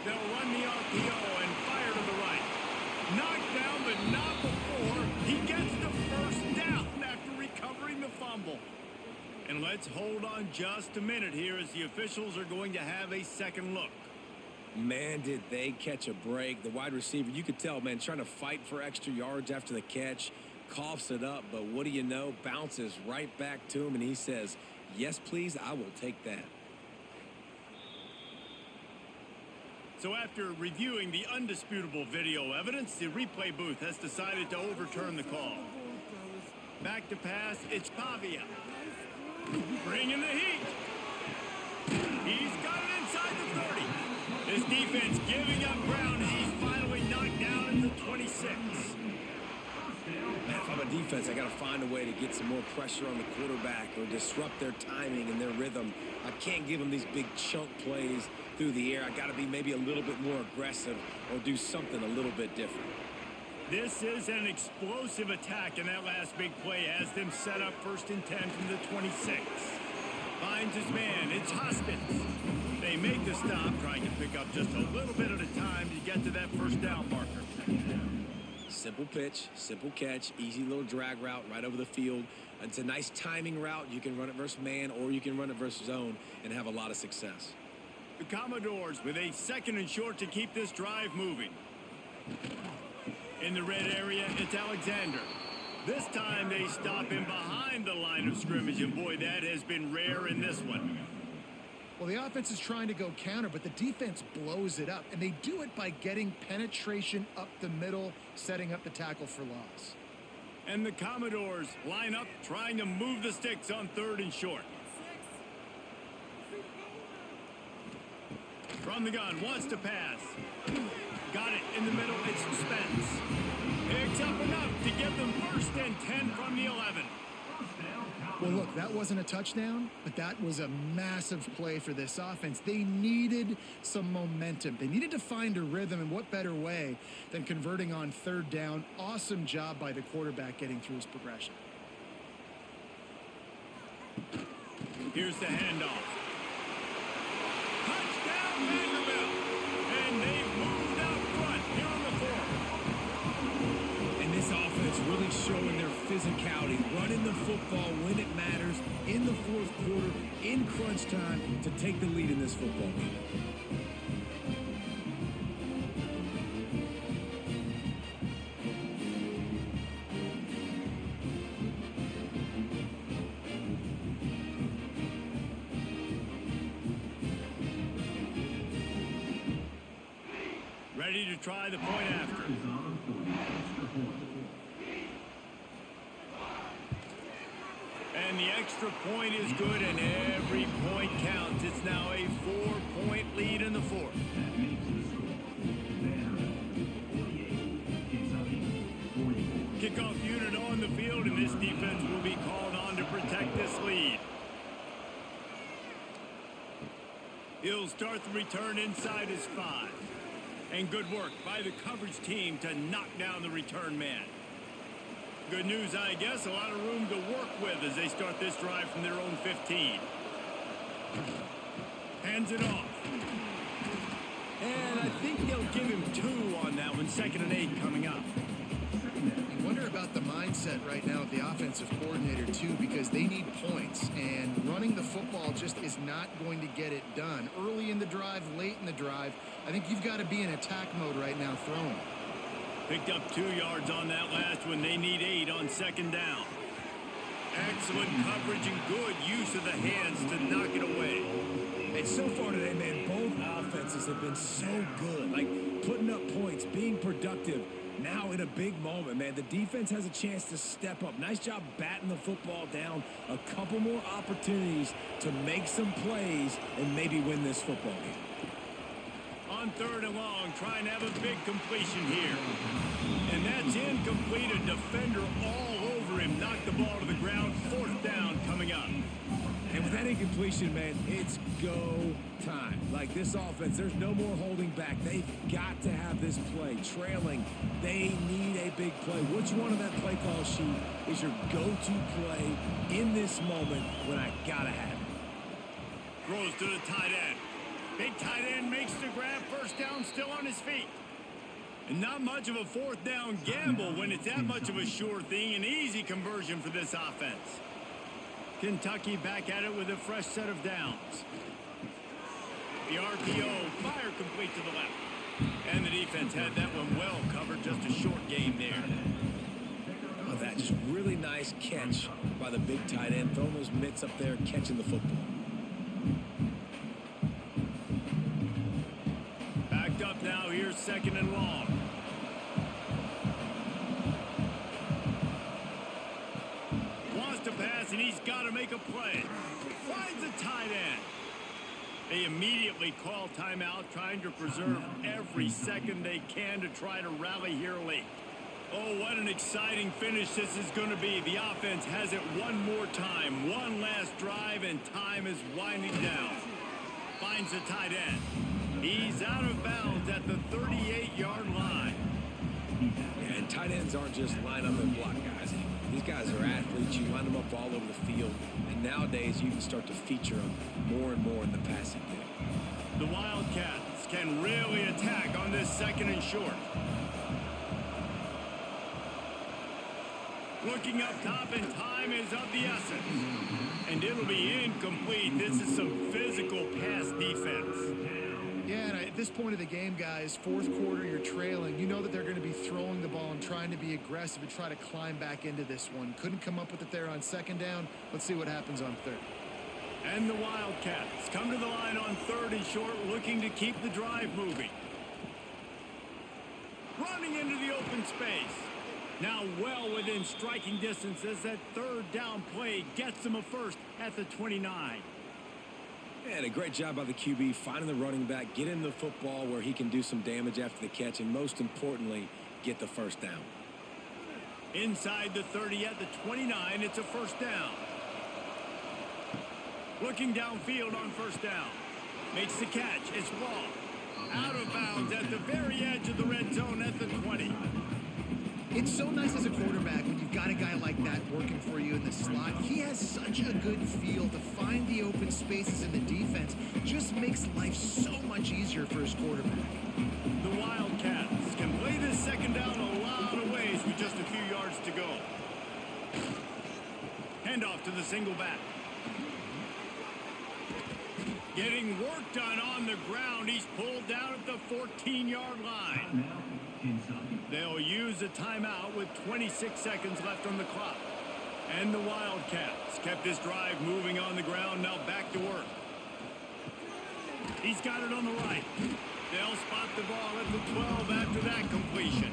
They'll run the RPO and fire to the right. Knocked down, but not before he gets the first down after recovering the fumble. And let's hold on just a minute here as the officials are going to have a second look. Man, did they catch a break. The wide receiver, you could tell, man, trying to fight for extra yards after the catch, coughs it up, but what do you know, bounces right back to him, and he says, yes, please, I will take that. So after reviewing the undisputable video evidence, the replay booth has decided to overturn the call. Back to pass, it's Pavia. Bringing the heat. He's got it inside the 30. His defense giving up ground as he's finally knocked down at the 26. Man, if I'm a defense, I got to find a way to get some more pressure on the quarterback or disrupt their timing and their rhythm. I can't give them these big chunk plays through the air. I got to be maybe a little bit more aggressive or do something a little bit different. This is an explosive attack, and that last big play has them set up 1st and 10 from the 26. Finds his man. It's Hoskins. They make the stop, trying to pick up just a little bit at a time to get to that first down marker. Simple pitch, simple catch, easy little drag route right over the field. It's a nice timing route. You can run it versus man or you can run it versus zone and have a lot of success. The Commodores with a 2nd and short to keep this drive moving. In the red area, it's Alexander. This time they stop him behind the line of scrimmage, and boy, that has been rare in this one. Well, the offense is trying to go counter, but the defense blows it up, and they do it by getting penetration up the middle, setting up the tackle for loss. And the Commodores line up, trying to move the sticks on 3rd and short. From the gun, wants to pass. Got it in the middle, it's Spence. Picks up enough to get them 1st and 10 from the 11. Well, look, that wasn't a touchdown, but that was a massive play for this offense. They needed some momentum. They needed to find a rhythm, and what better way than converting on 3rd down. Awesome job by the quarterback getting through his progression. Here's the handoff. Touchdown, Vanderbilt! And they've moved out front here on the 4th. And this offense really showing their physicality, running the football when it matters, in the 4th quarter, in crunch time, to take the lead in this football game. Ready to try the point after. And the extra point is good, and every point counts. It's now a 4-point lead in the 4th. Kickoff unit on the field, and this defense will be called on to protect this lead. He'll start the return inside his 5. And good work by the coverage team to knock down the return man. Good news, I guess, a lot of room to work with as they start this drive from their own 15. Hands it off. And I think they'll give him 2 on that one, 2nd and 8 coming up. Wonder about the mindset right now of the offensive coordinator, too, because they need points, and running the football just is not going to get it done. Early in the drive, late in the drive, I think you've got to be in attack mode right now throwing. Picked up 2 yards on that last one. They need 8 on second down. Excellent coverage and good use of the hands to knock it away. And so far today, man, both offenses have been so good. Like, putting up points, being productive. Now in a big moment, man, the defense has a chance to step up. Nice job batting the football down. A couple more opportunities to make some plays and maybe win this football game. On 3rd and long, trying to have a big completion here. And that's incomplete. A defender all over him. Knocked the ball to the ground. 4th down coming up. And with that incompletion, man, it's go time. Like, this offense, there's no more holding back. They've got to have this play. Trailing, they need a big play. Which one of that play call sheet is your go-to play in this moment when I gotta have it? Throws to the tight end. Big tight end makes the grab. 1st down, still on his feet. And not much of a 4th down gamble when it's that much of a sure thing. An easy conversion for this offense. Kentucky back at it with a fresh set of downs. The RPO, fire complete to the left. And the defense had that one well covered, just a short game there. Oh, that just really nice catch by the big tight end, throwing those mitts up there, catching the football. Backed up now, here's 2nd and long. And he's got to make a play. Finds a tight end. They immediately call timeout, trying to preserve every second they can to try to rally here late. Oh, what an exciting finish this is going to be. The offense has it one more time. One last drive, and time is winding down. Finds the tight end. He's out of bounds at the 38-yard line. Yeah, and tight ends aren't just line up and block guys. These guys are athletes. You line them up all over the field. And nowadays, you can start to feature them more and more in the passing game. The Wildcats can really attack on this 2nd and short. Looking up top, and time is of the essence. And it'll be incomplete. This is some physical pass defense. Yeah, and at this point of the game, guys, 4th quarter, you're trailing. You know that they're going to be throwing the ball and trying to be aggressive and try to climb back into this one. Couldn't come up with it there on 2nd down. Let's see what happens on 3rd. And the Wildcats come to the line on 3rd and short, looking to keep the drive moving. Running into the open space. Now well within striking distance as that 3rd down play gets them a first at the 29. And a great job by the QB finding the running back, getting the football where he can do some damage after the catch, and most importantly, get the 1st down. Inside the 30 at the 29, it's a 1st down. Looking downfield on 1st down. Makes the catch. It's Wall. Out of bounds at the very edge of the red zone at the 20. It's so nice as a quarterback when you've got a guy like that working for you in the slot. He has such a good feel to find the open spaces in the defense. Just makes life so much easier for his quarterback. The Wildcats can play this 2nd down a lot of ways with just a few yards to go. Handoff to the single back. Getting work done on the ground. He's pulled down at the 14-yard line. They'll use a timeout with 26 seconds left on the clock. And the Wildcats kept this drive moving on the ground. Now back to work. He's got it on the right. They'll spot the ball at the 12 after that completion.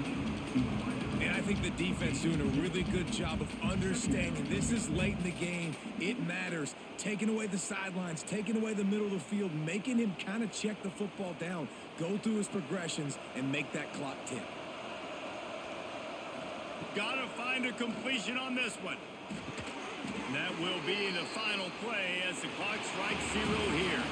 And I think the defense doing a really good job of understanding this is late in the game. It matters. Taking away the sidelines, taking away the middle of the field, making him kind of check the football down, go through his progressions, and make that clock tick. Gotta find a completion on this one. That will be the final play as the clock strikes 0 here.